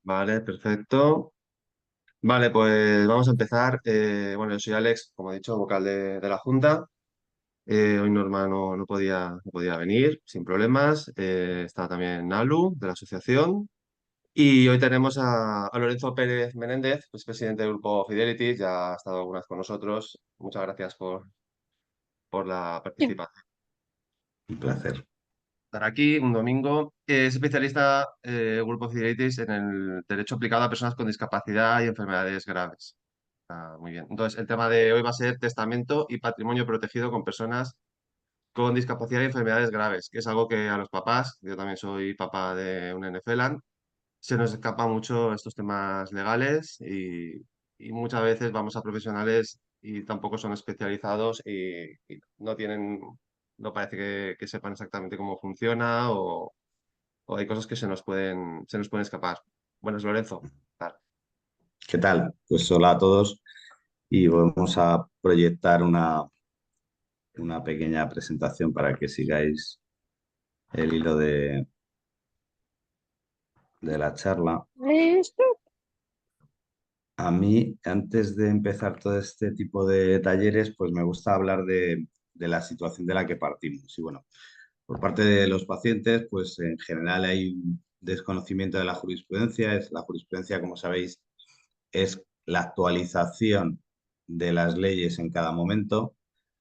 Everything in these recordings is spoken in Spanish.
Vale, perfecto. Vale, pues vamos a empezar. Bueno, yo soy Alex, como he dicho, vocal de la Junta. Hoy Norma no podía venir sin problemas. Está también Nalu, de la asociación. Y hoy tenemos a Lorenzo Pérez Menéndez, pues presidente del grupo Fidelity. Ya ha estado algunas con nosotros. Muchas gracias por la Sí. participación. Un placer. Estar aquí un domingo. Es especialista, Grupo Fidelity, en el derecho aplicado a personas con discapacidad y enfermedades graves. Muy bien. Entonces, el tema de hoy va a ser testamento y patrimonio protegido con personas con discapacidad y enfermedades graves, que es algo que a los papás, yo también soy papá de un NFLAN, se nos escapa mucho estos temas legales y muchas veces vamos a profesionales y tampoco son especializados y no tienen, no parece que sepan exactamente cómo funciona o hay cosas que se nos pueden escapar. Buenas, Lorenzo. Tal. ¿Qué tal? Pues hola a todos y vamos a proyectar una pequeña presentación para que sigáis el hilo de la charla. Listo. A mí, antes de empezar todo este tipo de talleres, pues me gusta hablar de la situación de la que partimos. Y bueno, por parte de los pacientes, pues en general hay un desconocimiento de la jurisprudencia. La jurisprudencia, como sabéis, es la actualización de las leyes en cada momento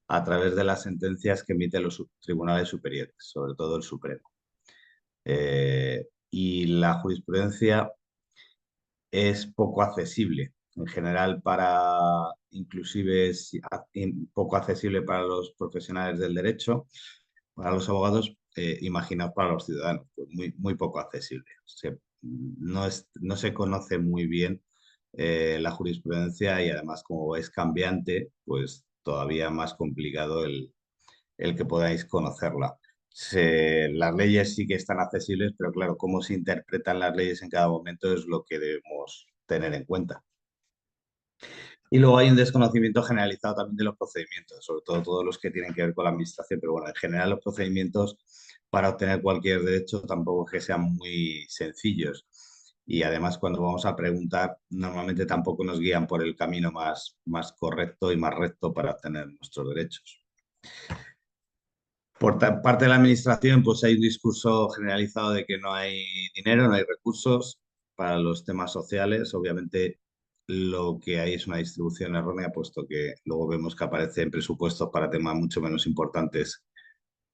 a través de las sentencias que emiten los tribunales superiores, sobre todo el Supremo. Y la jurisprudencia es poco accesible en general inclusive poco accesible para los profesionales del derecho, para los abogados, imaginaos para los ciudadanos, pues muy poco accesible. No se conoce muy bien la jurisprudencia y además como es cambiante, pues todavía más complicado el que podáis conocerla. Las leyes sí que están accesibles, pero claro, cómo se interpretan las leyes en cada momento es lo que debemos tener en cuenta. Y luego hay un desconocimiento generalizado también de los procedimientos, sobre todo todos los que tienen que ver con la administración, pero bueno, en general los procedimientos para obtener cualquier derecho tampoco es que sean muy sencillos. Y además cuando vamos a preguntar, normalmente tampoco nos guían por el camino más correcto y más recto para obtener nuestros derechos. Parte de la administración, pues hay un discurso generalizado de que no hay dinero, no hay recursos para los temas sociales. Obviamente lo que hay es una distribución errónea, puesto que luego vemos que aparecen presupuestos para temas mucho menos importantes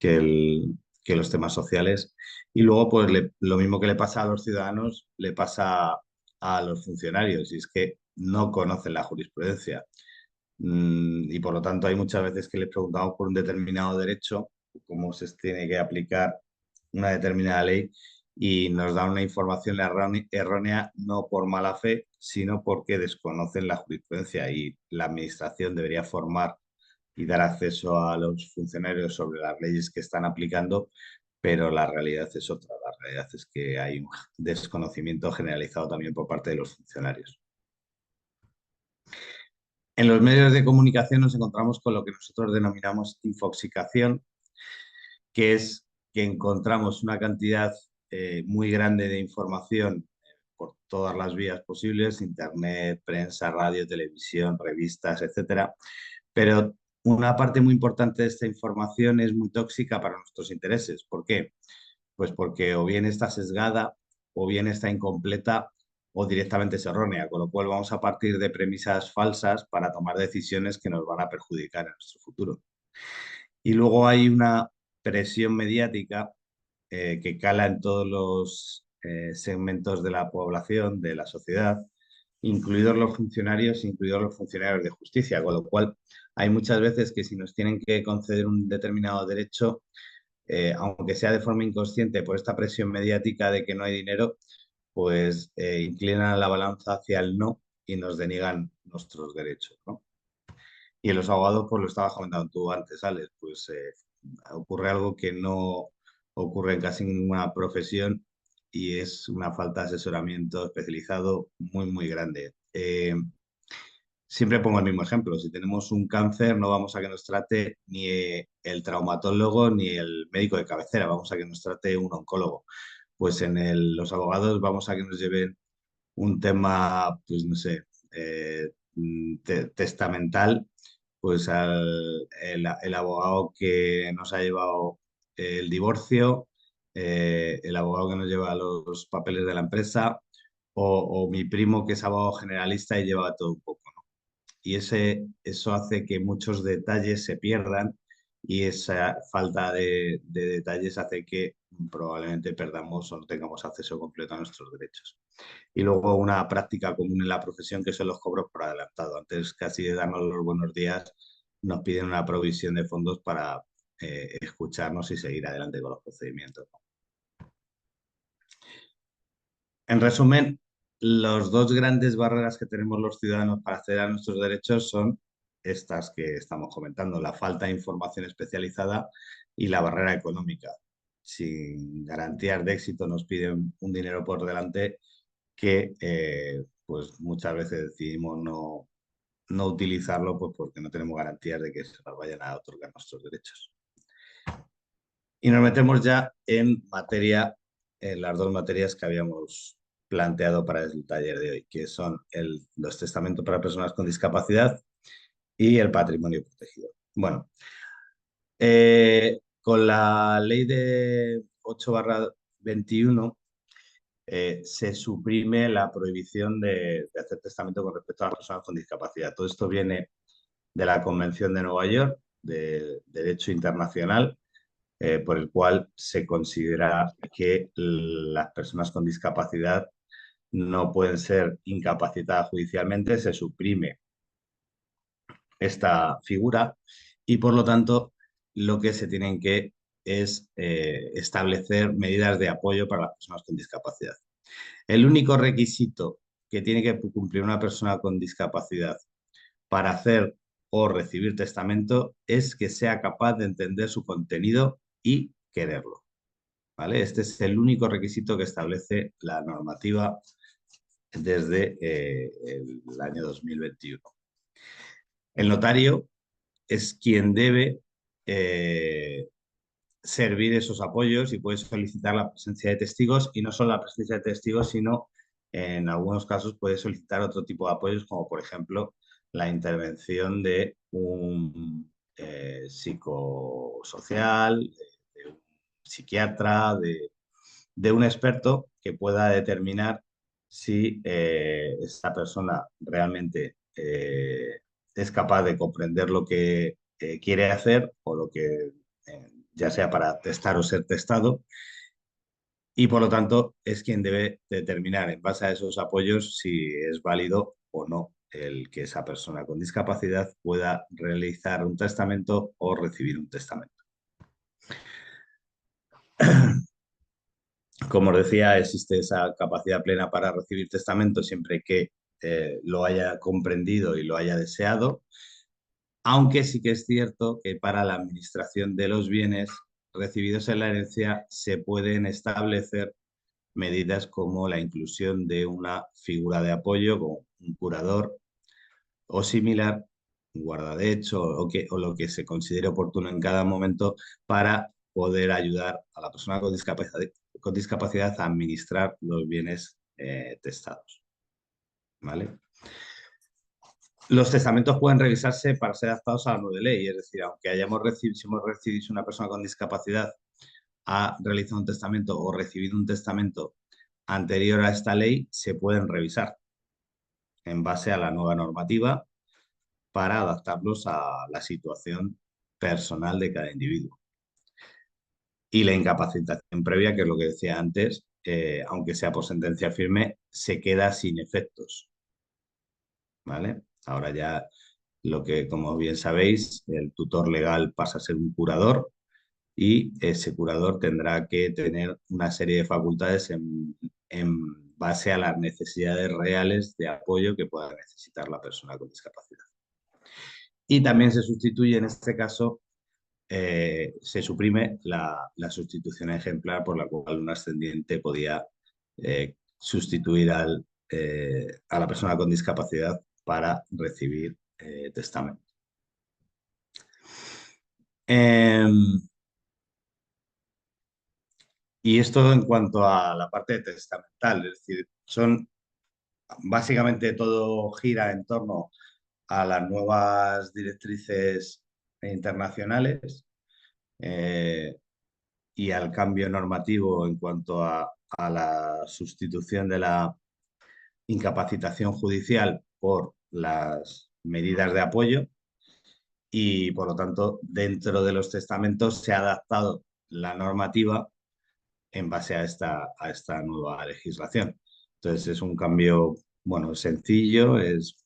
que los temas sociales. Y luego, pues lo mismo que le pasa a los ciudadanos, le pasa a los funcionarios, y es que no conocen la jurisprudencia. Y por lo tanto hay muchas veces que les preguntamos por un determinado derecho, cómo se tiene que aplicar una determinada ley y nos dan una información errónea no por mala fe, sino porque desconocen la jurisprudencia y la administración debería formar y dar acceso a los funcionarios sobre las leyes que están aplicando, pero la realidad es otra. La realidad es que hay un desconocimiento generalizado también por parte de los funcionarios. En los medios de comunicación nos encontramos con lo que nosotros denominamos infoxicación, que es que encontramos una cantidad muy grande de información por todas las vías posibles, internet, prensa, radio, televisión, revistas, etcétera. Pero una parte muy importante de esta información es muy tóxica para nuestros intereses. ¿Por qué? Pues porque o bien está sesgada, o bien está incompleta, o directamente es errónea, con lo cual vamos a partir de premisas falsas para tomar decisiones que nos van a perjudicar en nuestro futuro. Y luego hay una presión mediática que cala en todos los segmentos de la población, de la sociedad, incluidos los funcionarios de justicia, con lo cual hay muchas veces que si nos tienen que conceder un determinado derecho, aunque sea de forma inconsciente por esta presión mediática de que no hay dinero, pues inclinan la balanza hacia el no y nos deniegan nuestros derechos, ¿no? Y en los abogados, pues lo estabas comentando tú antes, Alex, pues ocurre algo que no ocurre en casi ninguna profesión y es una falta de asesoramiento especializado muy grande. Siempre pongo el mismo ejemplo. Si tenemos un cáncer, no vamos a que nos trate ni el traumatólogo ni el médico de cabecera, vamos a que nos trate un oncólogo. Pues los abogados vamos a que nos lleven un tema, pues no sé, testamental, pues el abogado que nos ha llevado el divorcio, el abogado que nos lleva los papeles de la empresa, o mi primo que es abogado generalista y lleva todo un poco, ¿no? Y eso hace que muchos detalles se pierdan y esa falta de detalles hace que probablemente perdamos o no tengamos acceso completo a nuestros derechos. Y luego una práctica común en la profesión que son los cobros por adelantado. Antes casi de darnos los buenos días, nos piden una provisión de fondos para escucharnos y seguir adelante con los procedimientos. En resumen, las dos grandes barreras que tenemos los ciudadanos para acceder a nuestros derechos son estas que estamos comentando, la falta de información especializada y la barrera económica. Sin garantías de éxito nos piden un dinero por delante que pues muchas veces decidimos no utilizarlo pues porque no tenemos garantías de que se nos vayan a otorgar nuestros derechos. Y nos metemos ya en materia, en las dos materias que habíamos planteado para el taller de hoy, que son los testamentos para personas con discapacidad y el patrimonio protegido. Bueno, con la ley de 8/21 se suprime la prohibición de hacer testamento con respecto a las personas con discapacidad. Todo esto viene de la Convención de Nueva York de Derecho Internacional, por el cual se considera que las personas con discapacidad no pueden ser incapacitadas judicialmente, se suprime esta figura y por lo tanto lo que se tienen que es establecer medidas de apoyo para las personas con discapacidad. El único requisito que tiene que cumplir una persona con discapacidad para hacer o recibir testamento es que sea capaz de entender su contenido y quererlo, ¿vale? Este es el único requisito que establece la normativa desde el año 2021. El notario es quien debe servir esos apoyos y puede solicitar la presencia de testigos y no solo la presencia de testigos, sino en algunos casos puede solicitar otro tipo de apoyos, como por ejemplo la intervención de un psicosocial, de un psiquiatra, de un experto que pueda determinar si esta persona realmente es capaz de comprender lo que quiere hacer o lo que ya sea para testar o ser testado, y por lo tanto es quien debe determinar en base a esos apoyos si es válido o no el que esa persona con discapacidad pueda realizar un testamento o recibir un testamento. Como os decía, existe esa capacidad plena para recibir testamento siempre que lo haya comprendido y lo haya deseado, aunque sí que es cierto que para la administración de los bienes recibidos en la herencia se pueden establecer medidas como la inclusión de una figura de apoyo, como un curador o similar, un guardadecho o lo que se considere oportuno en cada momento para poder ayudar a la persona con discapacidad a administrar los bienes testados. ¿Vale? Los testamentos pueden revisarse para ser adaptados a la nueva ley, es decir, aunque si hemos recibido, si una persona con discapacidad ha realizado un testamento o recibido un testamento anterior a esta ley, se pueden revisar en base a la nueva normativa para adaptarlos a la situación personal de cada individuo. Y la incapacitación previa, que es lo que decía antes, aunque sea por sentencia firme, se queda sin efectos. ¿Vale? Ahora ya lo que, como bien sabéis, el tutor legal pasa a ser un curador y ese curador tendrá que tener una serie de facultades en base a las necesidades reales de apoyo que pueda necesitar la persona con discapacidad. Y también se sustituye en este caso se suprime la sustitución ejemplar por la cual un ascendiente podía sustituir a la persona con discapacidad para recibir testamento. Y esto en cuanto a la parte testamental, es decir, son básicamente todo gira en torno a las nuevas directrices internacionales eh, y al cambio normativo en cuanto a la sustitución de la incapacitación judicial por las medidas de apoyo y, por lo tanto, dentro de los testamentos se ha adaptado la normativa en base a esta nueva legislación. Entonces, es un cambio, bueno, sencillo,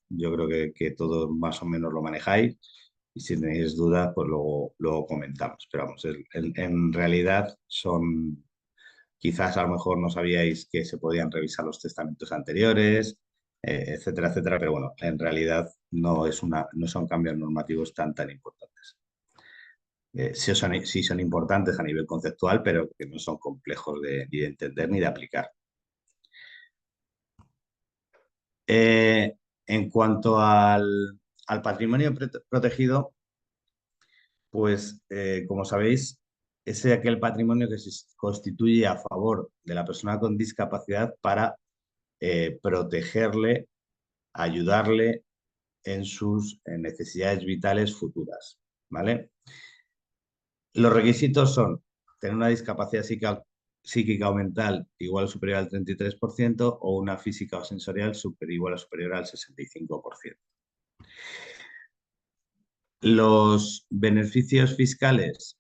yo creo que todos más o menos lo manejáis y si tenéis dudas, pues luego comentamos. Pero vamos, en realidad son, quizás a lo mejor no sabíais que se podían revisar los testamentos anteriores, etcétera, etcétera, pero bueno, en realidad no son cambios normativos tan importantes. Sí son importantes a nivel conceptual, pero que no son complejos ni de entender ni de aplicar. En cuanto al patrimonio protegido, pues como sabéis, es aquel patrimonio que se constituye a favor de la persona con discapacidad para protegerle, ayudarle en sus necesidades vitales futuras, ¿vale? Los requisitos son tener una discapacidad psíquica o mental igual o superior al 33% o una física o sensorial igual o superior al 65%. Los beneficios fiscales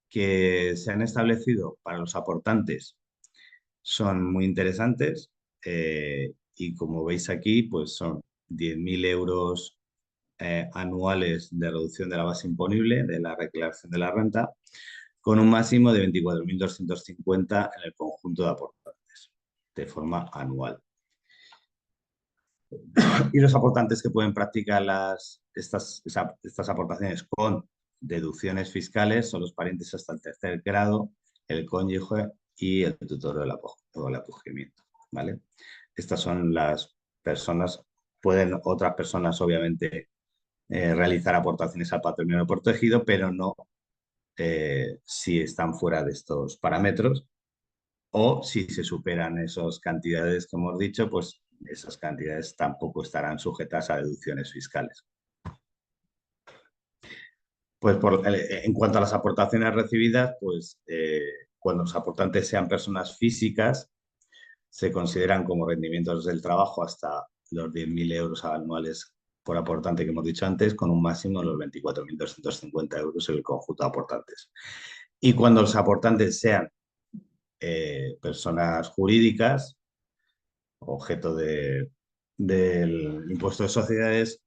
que se han establecido para los aportantes son muy interesantes y como veis aquí, pues son 10.000 euros anuales de reducción de la base imponible de la declaración de la renta, con un máximo de 24.250 en el conjunto de aportantes, de forma anual. Y los aportantes que pueden practicar estas aportaciones con deducciones fiscales son los parientes hasta el tercer grado, el cónyuge y el tutor del acogimiento, ¿vale? Estas son las personas, pueden otras personas obviamente realizar aportaciones al patrimonio protegido, pero no si están fuera de estos parámetros o si se superan esas cantidades que hemos dicho, pues esas cantidades tampoco estarán sujetas a deducciones fiscales. Pues en cuanto a las aportaciones recibidas, pues cuando los aportantes sean personas físicas, se consideran como rendimientos del trabajo hasta los 10.000 euros anuales por aportante que hemos dicho antes, con un máximo de los 24.250 euros en el conjunto de aportantes. Y cuando los aportantes sean personas jurídicas, objeto del impuesto de sociedades,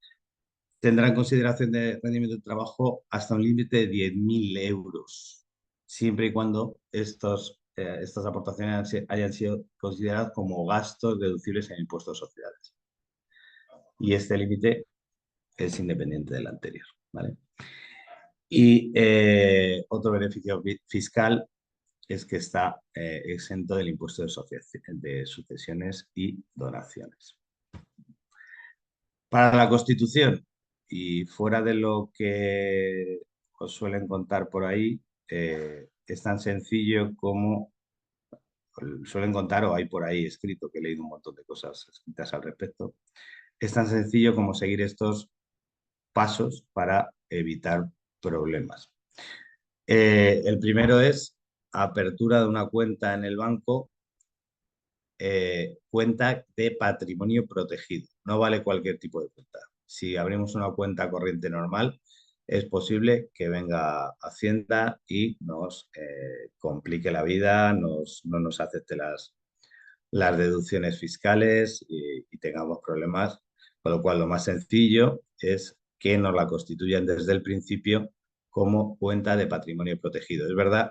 tendrán consideración de rendimiento de trabajo hasta un límite de 10.000 euros, siempre y cuando estas aportaciones hayan sido consideradas como gastos deducibles en impuestos de sociedades. Y este límite es independiente del anterior, ¿vale? Y otro beneficio fiscal es que está exento del impuesto de sucesiones y donaciones. Para la Constitución, y fuera de lo que os suelen contar por ahí, es tan sencillo como suelen contar o hay por ahí escrito, que he leído un montón de cosas escritas al respecto, es tan sencillo como seguir estos pasos para evitar problemas. El primero es apertura de una cuenta en el banco, cuenta de patrimonio protegido. No vale cualquier tipo de cuenta. Si abrimos una cuenta corriente normal, es posible que venga Hacienda y nos complique la vida, no nos acepte las deducciones fiscales y tengamos problemas. Con lo cual, lo más sencillo es que nos la constituyan desde el principio como cuenta de patrimonio protegido. Es verdad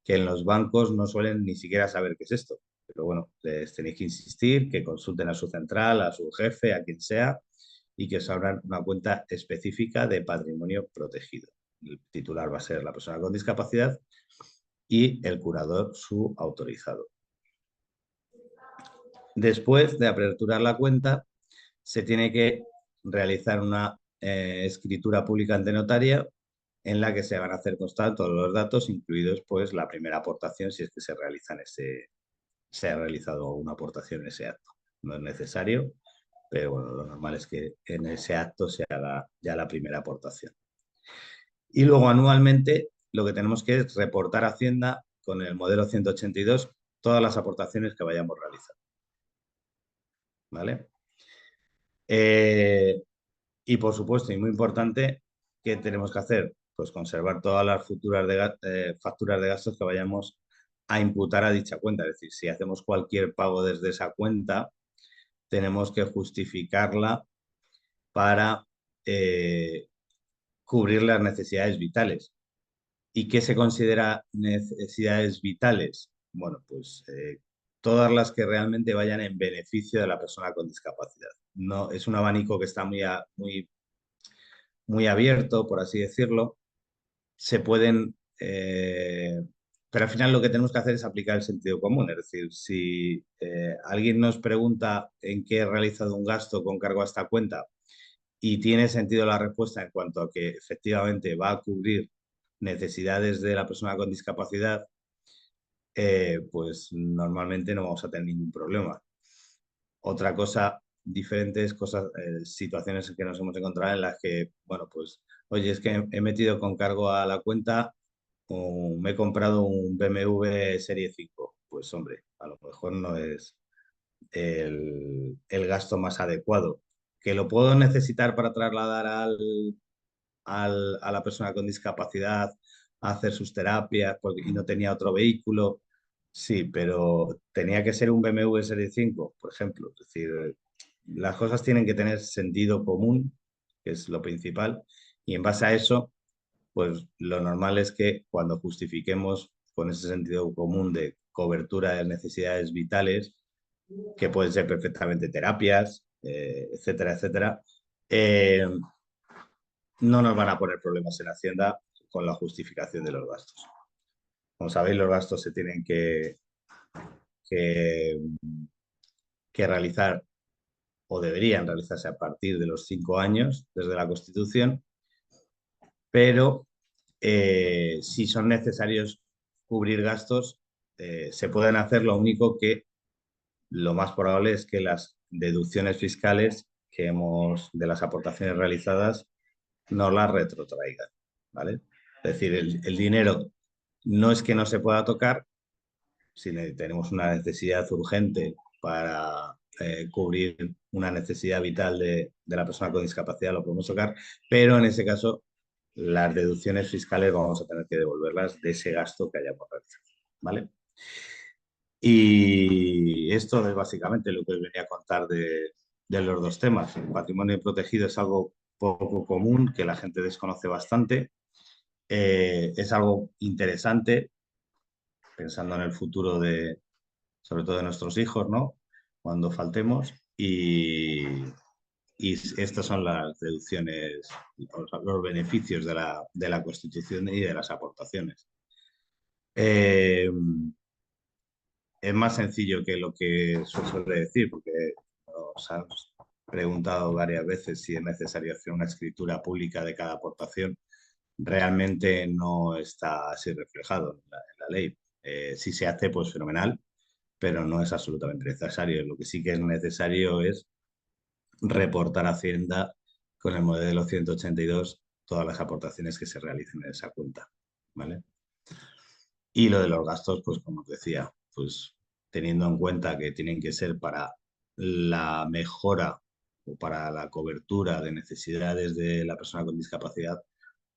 que en los bancos no suelen ni siquiera saber qué es esto, pero bueno, les tenéis que insistir, que consulten a su central, a su jefe, a quien sea, y que os abran una cuenta específica de patrimonio protegido. El titular va a ser la persona con discapacidad y el curador su autorizado. Después de aperturar la cuenta, se tiene que realizar una escritura pública ante notaria en la que se van a hacer constar todos los datos, incluidos pues la primera aportación, si es que se ha realizado una aportación en ese acto. No es necesario, pero bueno, lo normal es que en ese acto se haga ya la primera aportación. Y luego anualmente lo que tenemos que es reportar a Hacienda con el modelo 182 todas las aportaciones que vayamos realizando, ¿vale? Eh, y por supuesto, y muy importante, ¿qué tenemos que hacer? Pues conservar todas las facturas de gastos que vayamos a imputar a dicha cuenta. Es decir, si hacemos cualquier pago desde esa cuenta, tenemos que justificarla para eh, cubrir las necesidades vitales. ¿Y qué se considera necesidades vitales? Bueno, pues todas las que realmente vayan en beneficio de la persona con discapacidad. No, es un abanico que está muy abierto, por así decirlo. Se pueden, pero al final lo que tenemos que hacer es aplicar el sentido común. Es decir, si alguien nos pregunta en qué he realizado un gasto con cargo a esta cuenta y tiene sentido la respuesta en cuanto a que efectivamente va a cubrir necesidades de la persona con discapacidad, pues normalmente no vamos a tener ningún problema. Otra cosa diferente es situaciones que nos hemos encontrado en las que, bueno, pues, oye, es que he metido con cargo a la cuenta o me he comprado un BMW Serie 5. Pues, hombre, a lo mejor no es el gasto más adecuado. ¿Que lo puedo necesitar para trasladar a la persona con discapacidad a hacer sus terapias y no tenía otro vehículo? Sí, pero tenía que ser un BMW Serie 5, por ejemplo. Es decir, las cosas tienen que tener sentido común, que es lo principal, y en base a eso, pues lo normal es que cuando justifiquemos con ese sentido común de cobertura de necesidades vitales, que pueden ser perfectamente terapias, etcétera, etcétera, eh, no nos van a poner problemas en Hacienda con la justificación de los gastos. Como sabéis, los gastos se tienen que, que realizar o deberían realizarse a partir de los 5 años desde la Constitución, pero si son necesarios cubrir gastos, se pueden hacer. Lo único que lo más probable es que las deducciones fiscales que hemos de las aportaciones realizadas nos las retrotraigan, ¿vale? Es decir, el dinero no es que no se pueda tocar, si tenemos una necesidad urgente para cubrir una necesidad vital de la persona con discapacidad, lo podemos tocar, pero en ese caso las deducciones fiscales vamos a tener que devolverlas de ese gasto que hayamos realizado, ¿vale? Y esto es básicamente lo que os venía a contar de los dos temas. El patrimonio protegido es algo poco común, que la gente desconoce bastante. Es algo interesante, pensando en el futuro sobre todo de nuestros hijos, ¿no? Cuando faltemos. Y estas son las deducciones, los beneficios de la Constitución y de las aportaciones. Eh, es más sencillo que lo que se suele decir, porque os han preguntado varias veces si es necesario hacer una escritura pública de cada aportación. Realmente no está así reflejado en la ley. Si se hace, pues fenomenal, pero no es absolutamente necesario. Lo que sí que es necesario es reportar a Hacienda con el modelo 182 todas las aportaciones que se realicen en esa cuenta, ¿vale? Y lo de los gastos, pues como os decía, pues teniendo en cuenta que tienen que ser para la mejora o para la cobertura de necesidades de la persona con discapacidad,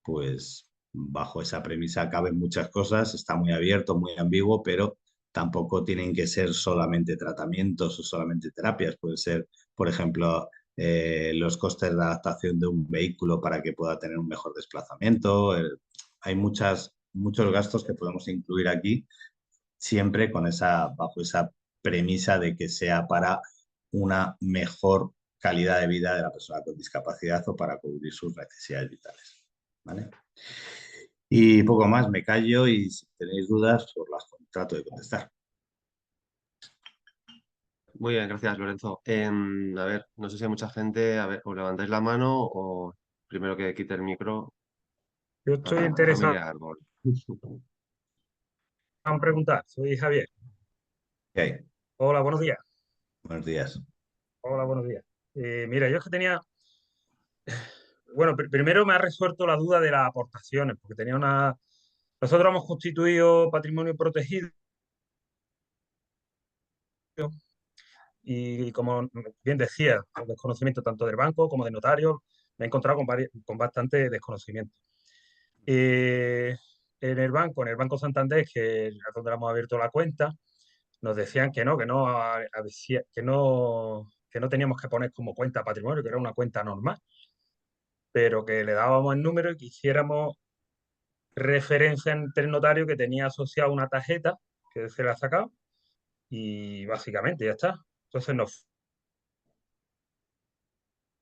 pues bajo esa premisa caben muchas cosas, está muy abierto, muy ambiguo, pero tampoco tienen que ser solamente tratamientos o solamente terapias. Puede ser, por ejemplo, los costes de adaptación de un vehículo para que pueda tener un mejor desplazamiento. Hay muchos gastos que podemos incluir aquí, siempre bajo esa premisa de que sea para una mejor calidad de vida de la persona con discapacidad o para cubrir sus necesidades vitales, ¿vale? Y poco más, me callo y si tenéis dudas, os las trato de contestar. Muy bien, gracias, Lorenzo. A ver, no sé si hay mucha gente. A ver, o levantáis la mano o primero que quite el micro. Yo A estoy ver, interesado familia Árbol. en preguntar. Soy Javier. ¿Qué hay? Hola, buenos días. Buenos días. Hola, buenos días. Mira, yo es que tenía, bueno, primero me ha resuelto la duda de las aportaciones, porque tenía una, nosotros hemos constituido patrimonio protegido y como bien decía, el desconocimiento tanto del banco como del notario, me he encontrado con bastante desconocimiento. Eh, en el Banco Santander, que es donde hemos abierto la cuenta, nos decían que no teníamos que poner como cuenta patrimonio, que era una cuenta normal, pero que le dábamos el número y que hiciéramos referencia ante el notario que tenía asociado una tarjeta que se le ha sacado y básicamente ya está. Entonces nos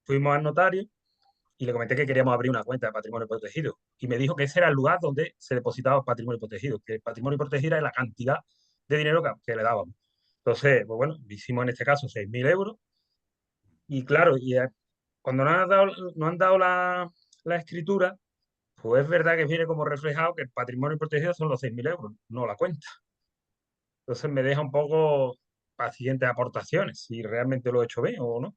fuimos al notario y le comenté que queríamos abrir una cuenta de patrimonio protegido. Y me dijo que ese era el lugar donde se depositaba el patrimonio protegido, que el patrimonio protegido era la cantidad de dinero que le dábamos. Entonces, pues bueno, hicimos en este caso 6.000 euros. Y claro, cuando nos han dado la escritura, pues es verdad que viene como reflejado que el patrimonio protegido son los 6.000 euros, no la cuenta. Entonces me deja un poco para siguientes aportaciones, si realmente lo he hecho bien o no.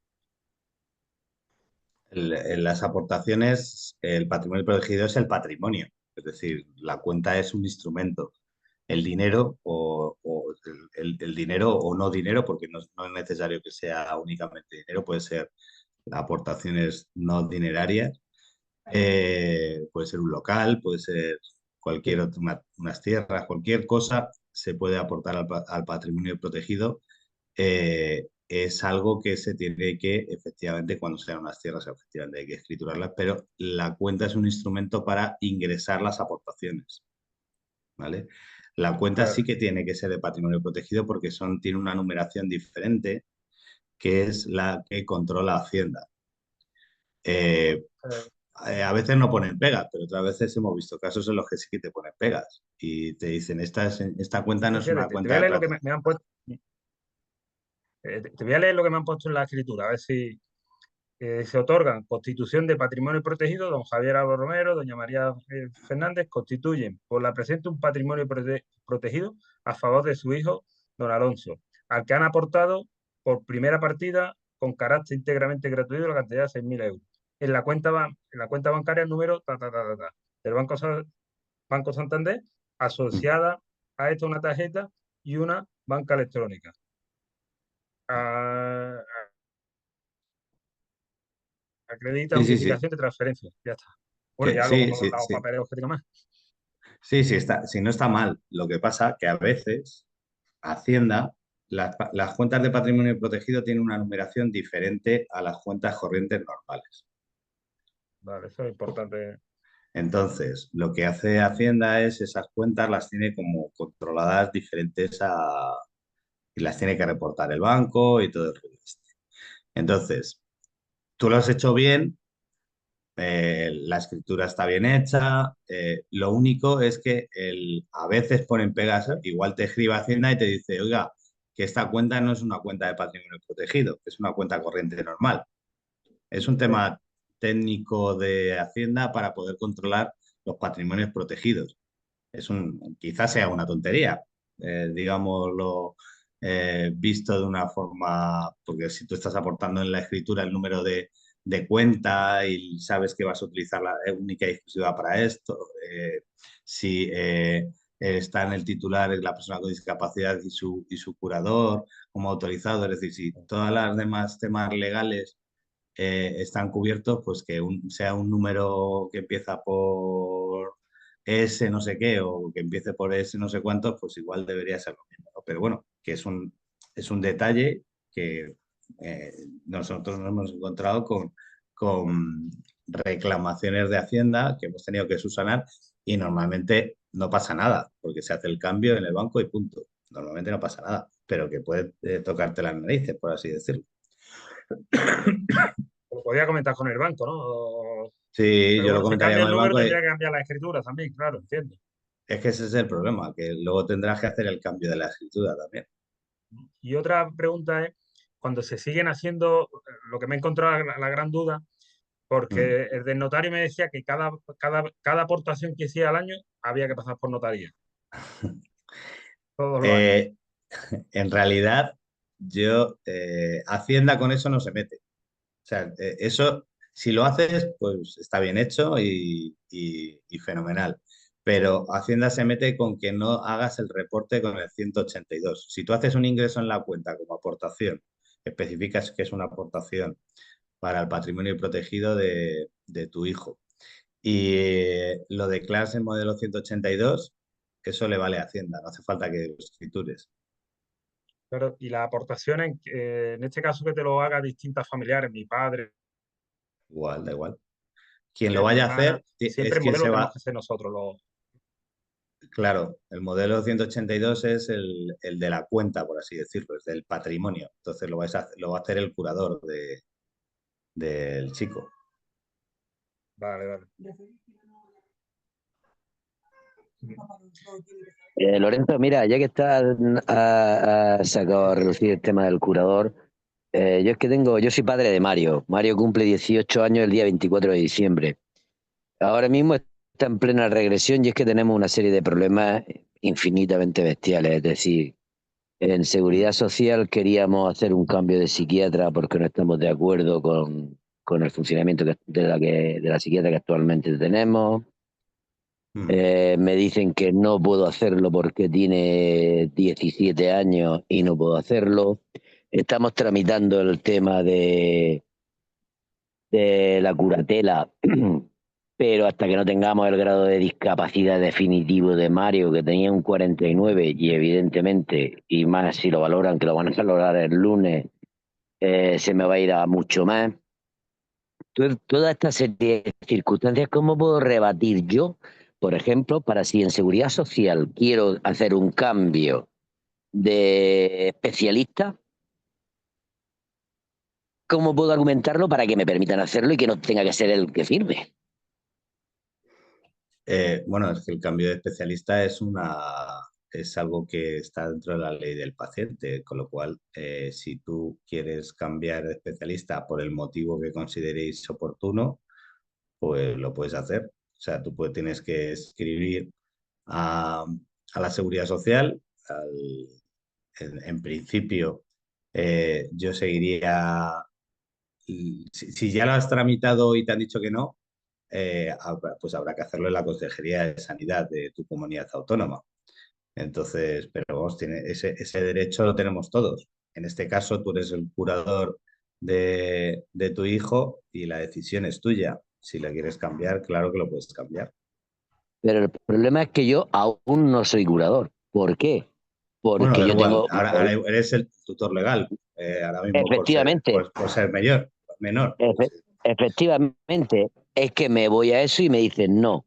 En las aportaciones, el patrimonio protegido es el patrimonio, es decir, la cuenta es un instrumento. El dinero o el dinero o no dinero, porque no es necesario que sea únicamente dinero, puede ser aportaciones no dinerarias, puede ser un local, puede ser unas tierras, cualquier cosa se puede aportar al patrimonio protegido. Es algo que se tiene que, efectivamente, cuando sean unas tierras, efectivamente hay que escriturarlas, pero la cuenta es un instrumento para ingresar las aportaciones, ¿vale? La cuenta Claro, sí que tiene que ser de patrimonio protegido porque tiene una numeración diferente, que es la que controla Hacienda. Eh, eh, a veces no ponen pegas, pero otras veces hemos visto casos en los que sí que te ponen pegas y te dicen, esta cuenta no sí, es fíjate, una te cuenta voy a de leer lo que patrimonio. me han puesto. Te voy a leer lo que me han puesto en la escritura, a ver si se otorgan constitución de patrimonio protegido, don Javier Álvaro Romero, doña María Fernández, constituyen por la presente un patrimonio protegido a favor de su hijo, don Alonso, al que han aportado por primera partida con carácter íntegramente gratuito la cantidad de 6.000 euros. En la cuenta bancaria número del Banco Santander, asociada a esta una tarjeta y una banca electrónica. Ah, acredita Sí, sí, sí. unificación de transferencias. Ya está. Bueno, ya luego Sí, todos sí, los sí. papeles que tenga más. Sí, sí, sí, no está mal. Lo que pasa que a veces Hacienda, las cuentas de patrimonio protegido tienen una numeración diferente a las cuentas corrientes normales. Vale, eso es importante. Entonces, lo que hace Hacienda es esas cuentas las tiene como controladas diferentes y las tiene que reportar el banco y todo el rollo este. Entonces, tú lo has hecho bien, la escritura está bien hecha, lo único es que a veces ponen pegas, igual te escribe Hacienda y te dice, oiga, que esta cuenta no es una cuenta de patrimonio protegido, es una cuenta corriente normal. Es un Sí, tema técnico de Hacienda para poder controlar los patrimonios protegidos. Quizás sea una tontería, digámoslo, visto de una forma, porque si tú estás aportando en la escritura el número de cuenta y sabes que vas a utilizar la única y exclusiva para esto, si está en el titular la persona con discapacidad y su curador como autorizado, es decir, si todas las demás temas legales están cubiertos, pues que sea un número que empieza por S no sé qué o que empiece por S no sé cuántos, pues igual debería ser lo mismo, ¿no? Pero bueno, que es un detalle que nosotros nos hemos encontrado con reclamaciones de Hacienda que hemos tenido que subsanar y normalmente no pasa nada, porque se hace el cambio en el banco y punto. Normalmente no pasa nada, pero que puede tocarte las narices, por así decirlo. lo podía comentar con el banco, ¿no? Sí, Pero yo lo bueno, si comentaría cambia con el el número, banco. tendría que cambiar la escritura también, claro, entiendo. Es que ese es el problema, que luego tendrás que hacer el cambio de la escritura también. Y otra pregunta es, cuando se siguen haciendo, lo que me he encontrado la gran duda, Mm. porque el del notario me decía que cada aportación que hacía al año había que pasar por notaría, todos los años. En realidad, Hacienda con eso no se mete. sea, eso, si lo haces, pues está bien hecho y fenomenal. Pero Hacienda se mete con que no hagas el reporte con el 182. Si tú haces un ingreso en la cuenta como aportación, especificas que es una aportación para el patrimonio protegido de tu hijo y lo declaras en modelo 182, eso le vale a Hacienda, no hace falta que lo escritures. Pero, y las aportaciones, en este caso que te lo haga distintas familiares, mi padre, Igual, da igual. Quien lo mi vaya a hermana, hacer siempre es el quien modelo se lo tenemos va. que hacer nosotros. Claro, el modelo 182 es el de la cuenta, por así decirlo, es del patrimonio. Entonces lo va a hacer el curador del chico. Vale, vale. Lorenzo, mira, ya que has sacado a relucir el tema del curador, yo soy padre de Mario. Mario cumple 18 años el día 24 de diciembre. Ahora mismo está en plena regresión y es que tenemos una serie de problemas infinitamente bestiales. Es decir, en seguridad social queríamos hacer un cambio de psiquiatra porque no estamos de acuerdo con el funcionamiento de la psiquiatra que actualmente tenemos. Mm. Me dicen que no puedo hacerlo porque tiene 17 años y no puedo hacerlo. Estamos tramitando el tema de la curatela, pero hasta que no tengamos el grado de discapacidad definitivo de Mario, que tenía un 49, y evidentemente, y más si lo valoran, que lo van a valorar el lunes, se me va a ir a mucho más. Toda esta serie de circunstancias, ¿cómo puedo rebatir yo, por ejemplo, para si en seguridad social quiero hacer un cambio de especialista, cómo puedo argumentarlo para que me permitan hacerlo y que no tenga que ser el que firme? Bueno, es que el cambio de especialista es algo que está dentro de la ley del paciente, con lo cual, si tú quieres cambiar de especialista por el motivo que consideréis oportuno, pues lo puedes hacer. O sea, tienes que escribir a, a la Seguridad Social. En principio, yo seguiría, si ya lo has tramitado y te han dicho que no, pues habrá que hacerlo en la Consejería de Sanidad de tu comunidad autónoma. Entonces, pero vamos, ese derecho lo tenemos todos. En este caso, tú eres el curador de tu hijo y la decisión es tuya. Si la quieres cambiar, claro que lo puedes cambiar. Pero el problema es que yo aún no soy curador. ¿Por qué? Bueno, Porque da yo igual, tengo, ahora eres el tutor legal, ahora mismo efectivamente, por ser menor. Efe- efectivamente, es que me voy a eso y me dicen no.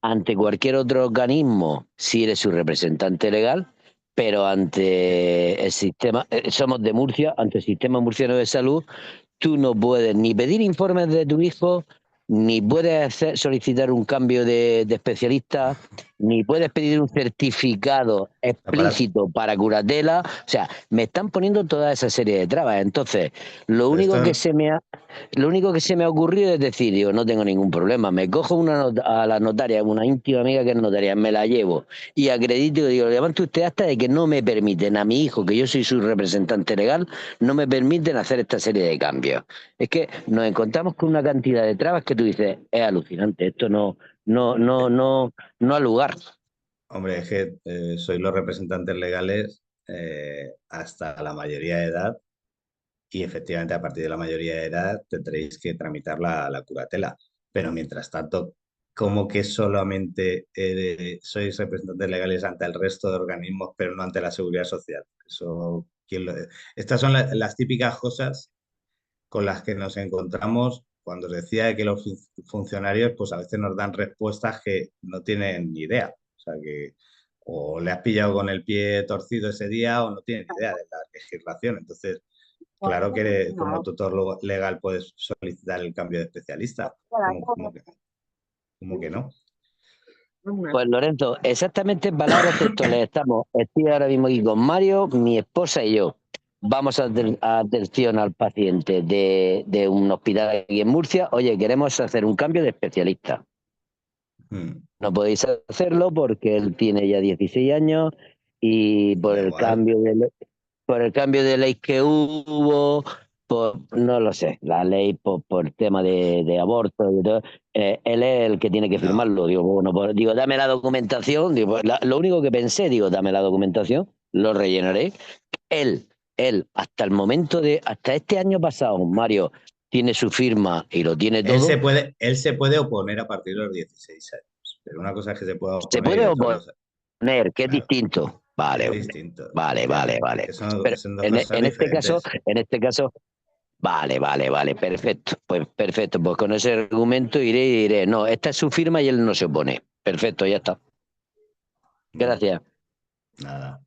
Ante cualquier otro organismo, si eres su representante legal, pero ante el sistema, somos de Murcia, ante el sistema murciano de salud, tú no puedes ni pedir informes de tu hijo, ni puedes solicitar un cambio de especialista, ni puedes pedir un certificado Para, explícito para curatela. O sea, me están poniendo toda esa serie de trabas. Entonces, lo pero único que esto, se me ha, lo único que se me ha ocurrido es decir, digo, no tengo ningún problema, me cojo a la notaria, una íntima amiga que es notaria, me la llevo y acredito, digo, levante usted hasta de que no me permiten a mi hijo, que yo soy su representante legal, no me permiten hacer esta serie de cambios. Es que nos encontramos con una cantidad de trabas que tú dices, es alucinante, esto no ha lugar. hombre, es que sois los representantes legales hasta la mayoría de edad y efectivamente a partir de la mayoría de edad tendréis que tramitar la curatela. Pero mientras tanto, ¿cómo que solamente sois representantes legales ante el resto de organismos, pero no ante la Seguridad Social? Eso, Estas son las típicas cosas con las que nos encontramos cuando os decía que los funcionarios pues a veces nos dan respuestas que no tienen ni idea. O sea que o le has pillado con el pie torcido ese día o no tienen ni idea de la legislación. Entonces, claro que como tutor legal puedes solicitar el cambio de especialista. ¿Cómo que no? Pues Lorenzo, exactamente en palabras textuales estoy ahora mismo aquí con Mario, mi esposa y yo. Vamos a atención al paciente de un hospital aquí en Murcia. Oye, queremos hacer un cambio de especialista. Mm, No podéis hacerlo porque él tiene ya 16 años y da igual. por el cambio de ley que hubo, no lo sé, la ley por tema de aborto y todo, él es el que tiene que No, firmarlo. Digo, bueno, pues, digo, dame la documentación. Digo, pues, lo único que pensé, digo, dame la documentación, lo rellenaré. Él, hasta el momento hasta este año pasado, Mario, tiene su firma y lo tiene todo. él se puede oponer a partir de los 16 años, pero una cosa es que se pueda Se oponer y puede otra cosa, oponer, que es claro, distinto. es Vale, distinto, vale, vale, efectivamente, vale. que son, Pero son dos cosas diferentes. en este caso, vale, vale, vale, perfecto. Pues perfecto, pues con ese argumento iré y diré, no, esta es su firma y él no se opone. Perfecto, ya está. Gracias. Nada.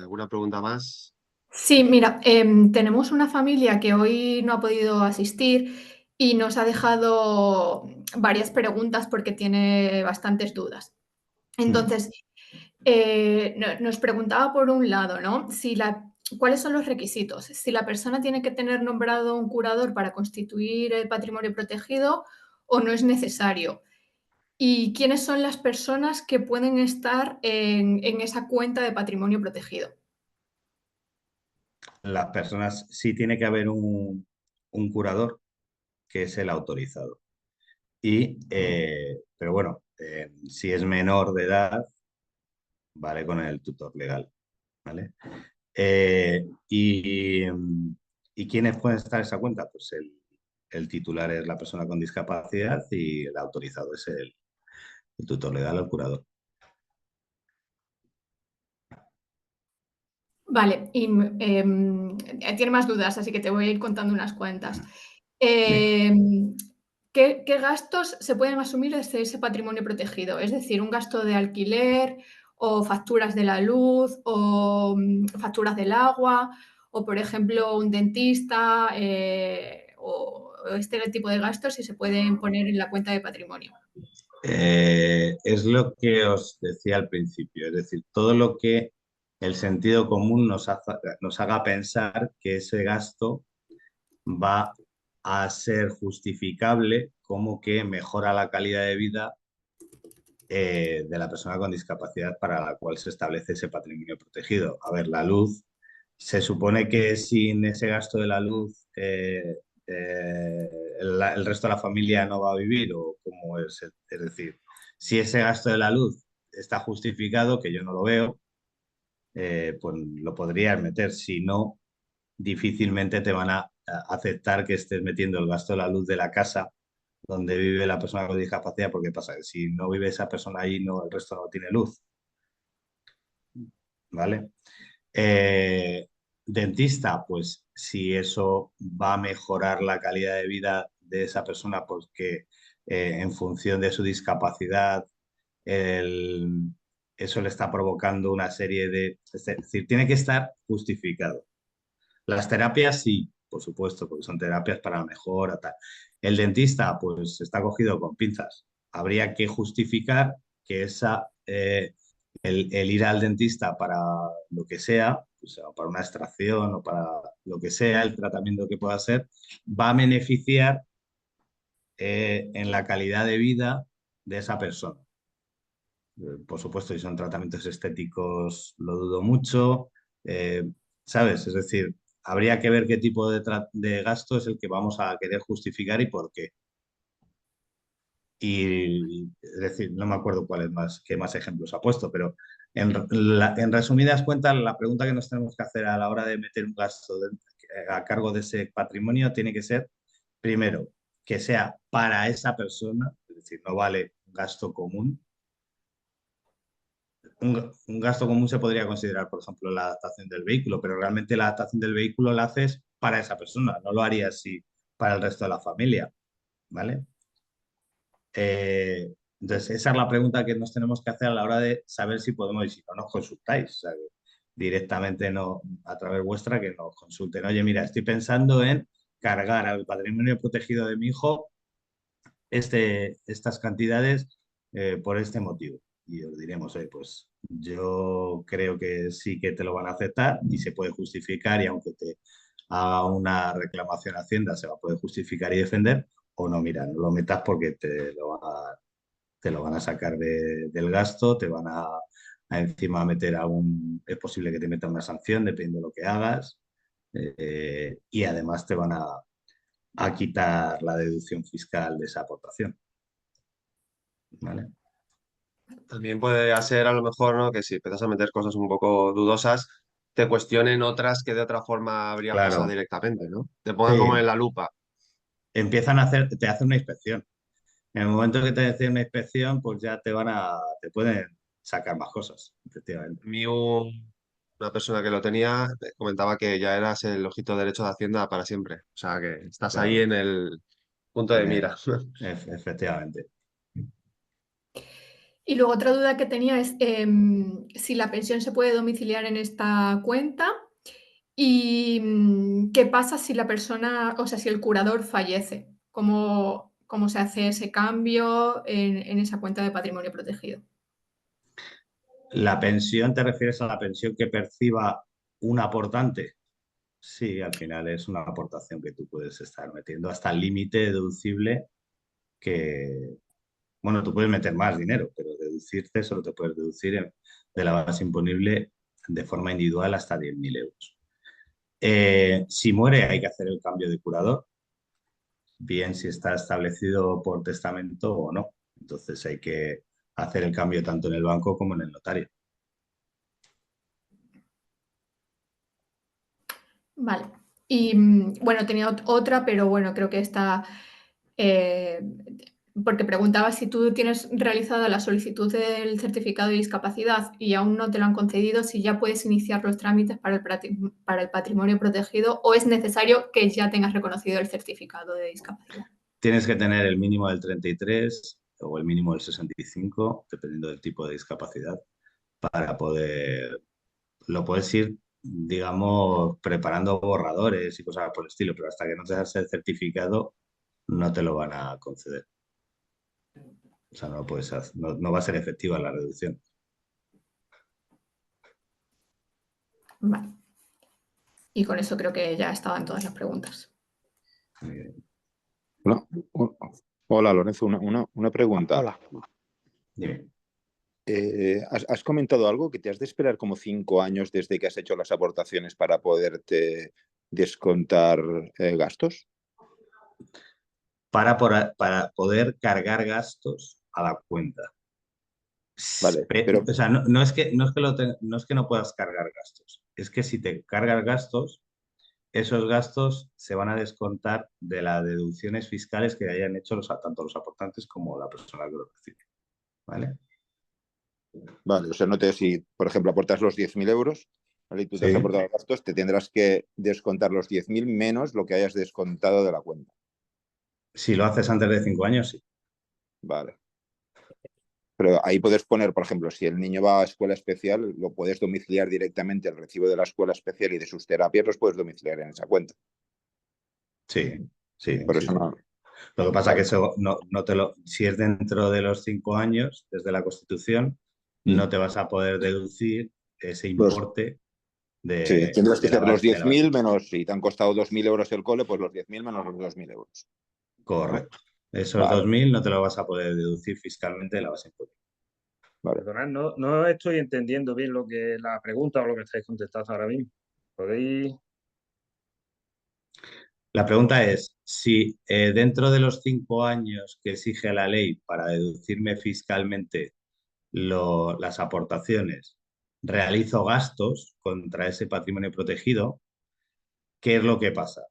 ¿Alguna pregunta más? Sí, mira, tenemos una familia que hoy no ha podido asistir y nos ha dejado varias preguntas porque tiene bastantes dudas. Entonces, nos preguntaba por un lado, ¿no? ¿Cuáles son los requisitos? Si la persona tiene que tener nombrado un curador para constituir el patrimonio protegido o no es necesario. ¿Y quiénes son las personas que pueden estar en esa cuenta de patrimonio protegido? Las personas, sí tiene que haber un curador que es el autorizado. Pero bueno, si es menor de edad, vale con el tutor legal, ¿vale? Eh, y, ¿Y quiénes pueden estar en esa cuenta? Pues el titular es la persona con discapacidad y el autorizado es el tutor legal o el curador. Vale, y tiene más dudas, así que te voy a ir contando unas cuantas. Venga. ¿Qué gastos se pueden asumir desde ese patrimonio protegido? Es decir, un gasto de alquiler o facturas de la luz o facturas del agua o, por ejemplo, un dentista o este tipo de gastos si se pueden poner en la cuenta de patrimonio. Es lo que os decía al principio, es decir, todo lo que el sentido común nos haga pensar que ese gasto va a ser justificable como que mejora la calidad de vida de la persona con discapacidad para la cual se establece ese patrimonio protegido. A ver, la luz, se supone que sin ese gasto de la luz el resto de la familia no va a vivir o cómo es decir, si ese gasto de la luz está justificado, que yo no lo veo, pues lo podrías meter. Si no, difícilmente te van a aceptar que estés metiendo el gasto de la luz de la casa donde vive la persona con discapacidad, porque pasa que si no vive esa persona ahí, no, el resto no tiene luz, ¿vale? Dentista, pues si eso va a mejorar la calidad de vida de esa persona, porque en función de su discapacidad, el- eso le está provocando una serie de... Es decir, tiene que estar justificado. Las terapias sí, por supuesto, porque son terapias para la mejora, tal. El dentista, pues está cogido con pinzas. Habría que justificar que el ir al dentista para lo que sea, o sea, para una extracción o para lo que sea, el tratamiento que pueda ser, va a beneficiar en la calidad de vida de esa persona. Por supuesto, si son tratamientos estéticos, lo dudo mucho. Eh, ¿Sabes? Es decir, habría que ver qué tipo de gasto es el que vamos a querer justificar y por qué. Es decir, no me acuerdo qué más ejemplos ha puesto, pero en resumidas cuentas, la pregunta que nos tenemos que hacer a la hora de meter un gasto a cargo de ese patrimonio tiene que ser, primero, que sea para esa persona, es decir, no vale un gasto común. Un gasto común se podría considerar, por ejemplo, la adaptación del vehículo, pero realmente la adaptación del vehículo la haces para esa persona, no lo harías si para el resto de la familia, ¿vale? Entonces, esa es la pregunta que nos tenemos que hacer a la hora de saber si podemos, y si no nos consultáis, o sea, que directamente no, a través vuestra que nos consulten. Oye, mira, estoy pensando en cargar al patrimonio protegido de mi hijo estas cantidades por este motivo. Y os diremos, pues yo creo que sí que te lo van a aceptar y se puede justificar y aunque te haga una reclamación a Hacienda se va a poder justificar y defender o no, mira, no lo metas porque te lo van a sacar del gasto, te van a encima meter es posible que te metan una sanción, dependiendo de lo que hagas, y además te van a quitar la deducción fiscal de esa aportación. ¿Vale? También puede ser a lo mejor, ¿no? Que si empiezas a meter cosas un poco dudosas, te cuestionen otras que de otra forma habrían pasado Claro, directamente, ¿no? Te pongan como sí, en la lupa. te hacen una inspección. En el momento que te hacen una inspección, pues ya te pueden sacar más cosas, efectivamente. A mí una persona que lo tenía comentaba que ya eras el ojito derecho de Hacienda para siempre. O sea, que estás ahí Claro, en el punto de en mira. efectivamente. Y luego otra duda que tenía es si la pensión se puede domiciliar en esta cuenta y qué pasa si la persona, o sea, si el curador fallece. ¿Cómo se hace ese cambio en esa cuenta de patrimonio protegido? ¿La pensión, te refieres a la pensión que perciba un aportante? Sí, al final es una aportación que tú puedes estar metiendo hasta el límite deducible que, bueno, tú puedes meter más dinero, pero deducirte solo te puedes deducir de la base imponible de forma individual hasta 10.000 euros. Si muere hay que hacer el cambio de curador, bien si está establecido por testamento o no. Entonces hay que hacer el cambio tanto en el banco como en el notario. Vale. Y bueno, tenía otra, pero bueno, creo que esta, porque preguntaba si tú tienes realizada la solicitud del certificado de discapacidad y aún no te lo han concedido, si ya puedes iniciar los trámites para el patrimonio protegido o es necesario que ya tengas reconocido el certificado de discapacidad. Tienes que tener el mínimo del 33 o el mínimo del 65, dependiendo del tipo de discapacidad, para lo puedes ir, digamos, preparando borradores y cosas por el estilo, pero hasta que no te das el certificado no te lo van a conceder. O sea, no va a ser efectiva la reducción. Vale. Y con eso creo que ya estaban todas las preguntas. Hola, hola, Lorenzo, una pregunta. Hola. Dime. ¿Has comentado algo que te has de esperar como 5 años desde que has hecho las aportaciones para poderte descontar gastos? Para poder cargar gastos a la cuenta. Vale, pero O sea, no es que no puedas cargar gastos, es que si te cargas gastos, esos gastos se van a descontar de las deducciones fiscales que hayan hecho tanto los aportantes como la persona que lo recibe. ¿Vale? vale, o sea, si por ejemplo aportas los 10.000 euros, ¿vale? Y tú te has Sí. aportado gastos, te tendrás que descontar los 10.000 menos lo que hayas descontado de la cuenta. Si lo haces antes de 5 años, sí. Vale. Pero ahí puedes poner, por ejemplo, si el niño va a escuela especial, lo puedes domiciliar directamente el recibo de la escuela especial y de sus terapias los puedes domiciliar en esa cuenta. Sí, sí, Por sí, eso sí. no. Lo que pasa Vale. que eso si es dentro de los 5 años, desde la Constitución, no te vas a poder deducir ese importe Sí, tendrás que de la ser los base. 10.000 menos, si te han costado 2.000 euros el cole, pues los 10.000 menos los 2.000 euros. Correcto. Esos Vale, 2.000 no te lo vas a poder deducir fiscalmente de la base imponible. vale. Perdonad, no estoy entendiendo bien la pregunta o lo que estáis contestando ahora mismo. ¿Podéis? La pregunta es, si dentro de los 5 años que exige la ley para deducirme fiscalmente las aportaciones, realizo gastos contra ese patrimonio protegido, ¿qué es lo que pasa?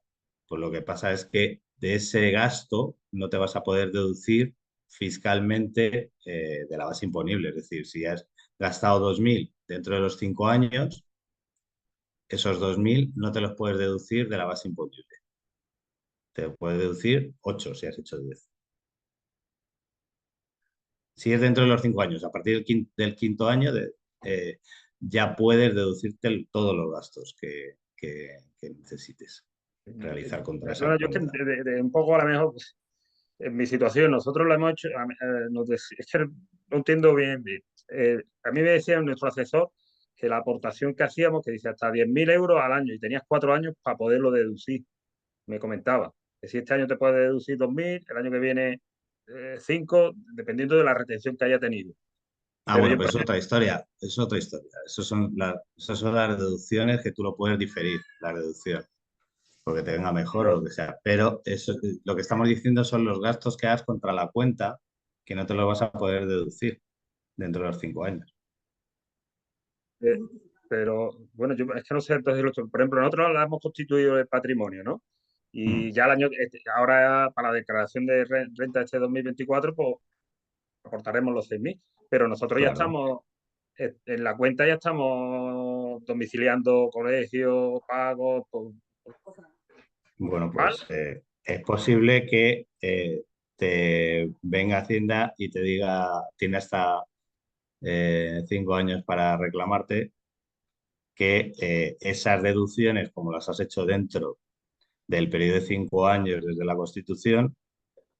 Pues lo que pasa es que de ese gasto no te vas a poder deducir fiscalmente de la base imponible. Es decir, si has gastado 2.000 dentro de los 5 años, esos 2.000 no te los puedes deducir de la base imponible. Te puedes deducir 8 si has hecho 10. Si es dentro de los 5 años, a partir del quinto año ya puedes deducirte todos los gastos que necesites realizar contra esa Perdona, yo es que cuenta. un poco a lo mejor pues, en mi situación, nosotros lo hemos hecho, es que no entiendo bien. A mí me decía nuestro asesor que la aportación que hacíamos, que dice hasta 10.000 euros al año y tenías 4 años para poderlo deducir. Me comentaba que si este año te puedes deducir 2.000, el año que viene 5, dependiendo de la retención que haya tenido. Ah, Pero bueno, yo, pues es otra historia, es otra historia. Esas son las deducciones que tú lo puedes diferir, la deducción, porque te venga mejor o lo que sea. Pero eso, lo que estamos diciendo son los gastos que hagas contra la cuenta que no te los vas a poder deducir dentro de los 5 años. eh, pero bueno, yo es que no sé entonces, por ejemplo, nosotros la hemos constituido el patrimonio, ¿no? Mm, Y ya el año, ahora para la declaración de renta este 2024, pues aportaremos los 6.000. Pero nosotros ya claro. estamos, en la cuenta ya estamos domiciliando colegios, pagos, Bueno, ¿vale? pues es posible que te venga Hacienda y te diga, tiene hasta 5 años para reclamarte que esas deducciones, como las has hecho dentro del periodo de 5 años desde la Constitución,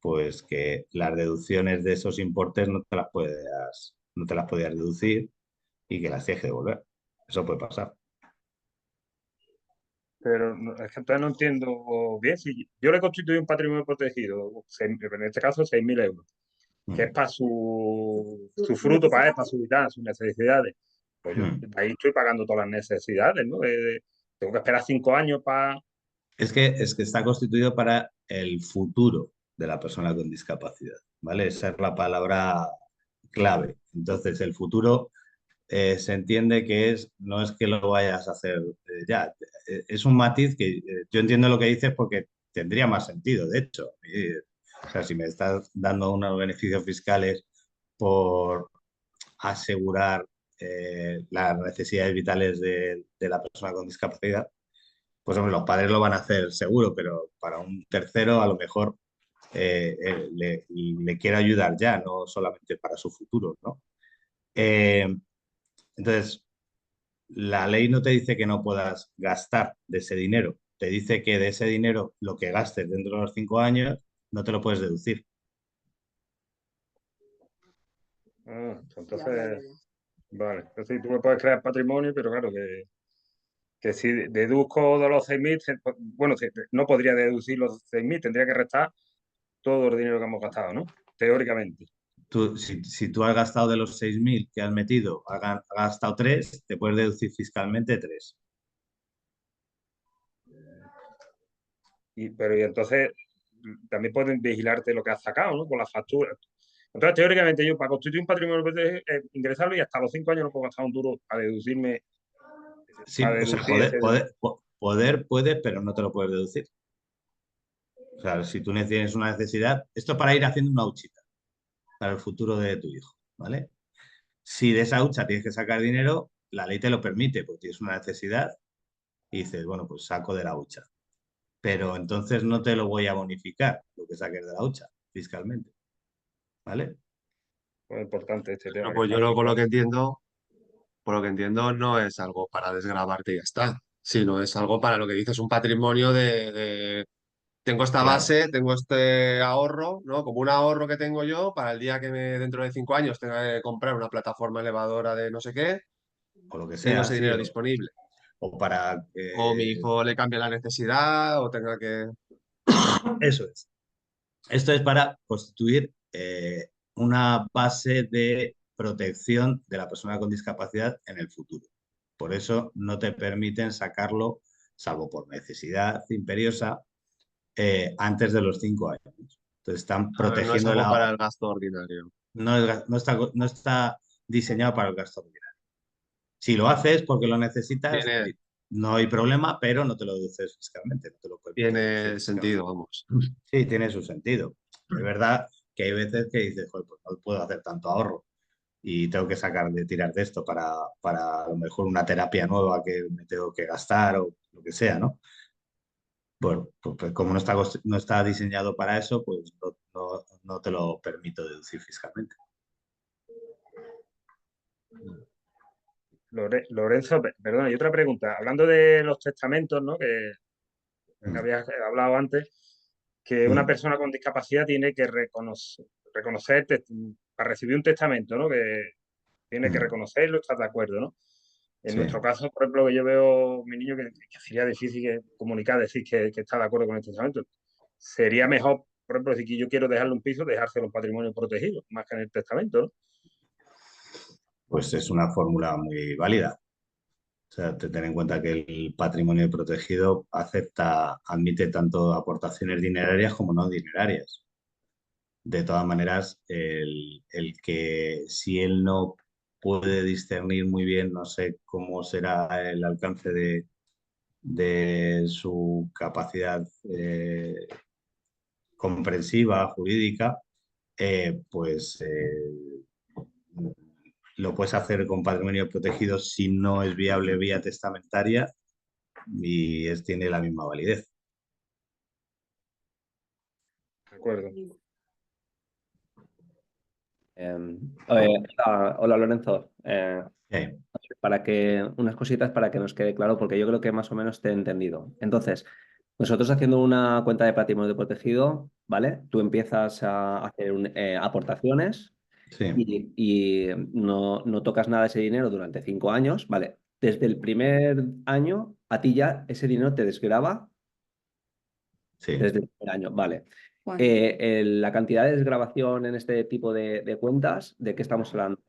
pues que las deducciones de esos importes no te las podías deducir y que las tienes que devolver. Eso puede pasar. Pero es que entonces no entiendo bien. Si yo le constituyo un patrimonio protegido, en este caso 6.000 euros, que es Mm. para su fruto, para él, para su vida, sus necesidades. Pues yo Mm. ahí estoy pagando todas las necesidades, ¿no? Tengo que esperar 5 años para... Es que está constituido para el futuro de la persona con discapacidad, ¿vale? Esa es la palabra clave. Entonces, el futuro se entiende que no es que lo vayas a hacer ya. Es un matiz que yo entiendo lo que dices porque tendría más sentido, de hecho. O sea, si me estás dando unos beneficios fiscales por asegurar las necesidades vitales de la persona con discapacidad, pues hombre, los padres lo van a hacer seguro, pero para un tercero a lo mejor le quiere ayudar ya, no solamente para su futuro, ¿no? Eh, entonces, la ley no te dice que no puedas gastar de ese dinero, te dice que de ese dinero lo que gastes dentro de los 5 años no te lo puedes deducir. Entonces, vale. Entonces tú me puedes crear patrimonio, pero claro que si deduzco de los 6.000, bueno, no podría deducir los 6.000, tendría que restar todo el dinero que hemos gastado, ¿no? Teóricamente. Si tú has gastado de los 6.000 que has metido, has gastado 3, te puedes deducir fiscalmente 3. Y entonces también pueden vigilarte lo que has sacado, ¿no? Con las facturas. Entonces, teóricamente, yo para constituir un patrimonio ingresarlo y hasta los 5 años no puedo gastar un duro Sí, para o sea, deducir ese. poder puede, pero no te lo puedes deducir. O sea, si tú tienes una necesidad, esto para ir haciendo una huchita para el futuro de tu hijo, ¿vale? Si de esa hucha tienes que sacar dinero, la ley te lo permite, porque tienes una necesidad y dices, bueno, pues saco de la hucha. Pero entonces no te lo voy a bonificar lo que saques de la hucha fiscalmente, ¿vale? Muy importante este tema Bueno, que pues está yo aquí. por lo que entiendo, no es algo para desgravarte y ya está, sino es algo para lo que dices, un patrimonio tengo esta Claro, base, tengo este ahorro, ¿no? Como un ahorro que tengo yo para el día que dentro de 5 años tenga que comprar una plataforma elevadora de no sé qué, o lo que tengo sea, ese sí, dinero disponible. o para... O mi hijo le cambie la necesidad, o tenga que... eso es. Esto es para constituir una base de protección de la persona con discapacidad en el futuro. Por eso no te permiten sacarlo, salvo por necesidad imperiosa, antes de los 5 años. Entonces están A ver, no es protegiendo algo para el gasto ordinario. no está diseñado para el gasto ordinario. Si lo haces porque lo necesitas, Tiene, no hay problema, pero no te lo deduces fiscalmente, no te lo permite deducir tiene fiscalmente. sentido, vamos. Sí, tiene su sentido. Es verdad que hay veces que dices, joder, pues no puedo hacer tanto ahorro y tengo que tirar de esto para a lo mejor una terapia nueva que me tengo que gastar o lo que sea, ¿no? Bueno, pues como no está diseñado para eso, pues no te lo permito deducir fiscalmente. Lorenzo, perdona, y otra pregunta. Hablando de los testamentos, ¿no? Que Mm, habías hablado antes, que una mm, persona con discapacidad tiene que reconocer para recibir un testamento, ¿no? Que tiene que mm, reconocerlo, estar de acuerdo, ¿no? En sí. nuestro caso, por ejemplo, que yo veo mi niño que sería difícil comunicar, decir que está de acuerdo con el testamento. Sería mejor, por ejemplo, decir que yo quiero dejarle un piso, dejárselo en patrimonio protegido, más que en el testamento, ¿no? pues es una fórmula muy válida. O sea, ten en cuenta que el patrimonio protegido admite tanto aportaciones dinerarias como no dinerarias. De todas maneras, el que si él no puede discernir muy bien, no sé cómo será el alcance de su capacidad comprensiva, jurídica, pues lo puedes hacer con patrimonio protegido si no es viable vía testamentaria y tiene la misma validez. De acuerdo. Hola, Lorenzo. Eh, Unas cositas para que nos quede claro, porque yo creo que más o menos te he entendido. Entonces, nosotros haciendo una cuenta de patrimonio protegido, ¿vale? Tú empiezas a hacer aportaciones sí, y no tocas nada de ese dinero durante 5 años, ¿vale? Desde el primer año, a ti ya ese dinero te desgrava sí. desde el primer año, ¿vale? ¿Cuánto? La cantidad de desgravación en este tipo de cuentas, ¿de qué estamos hablando?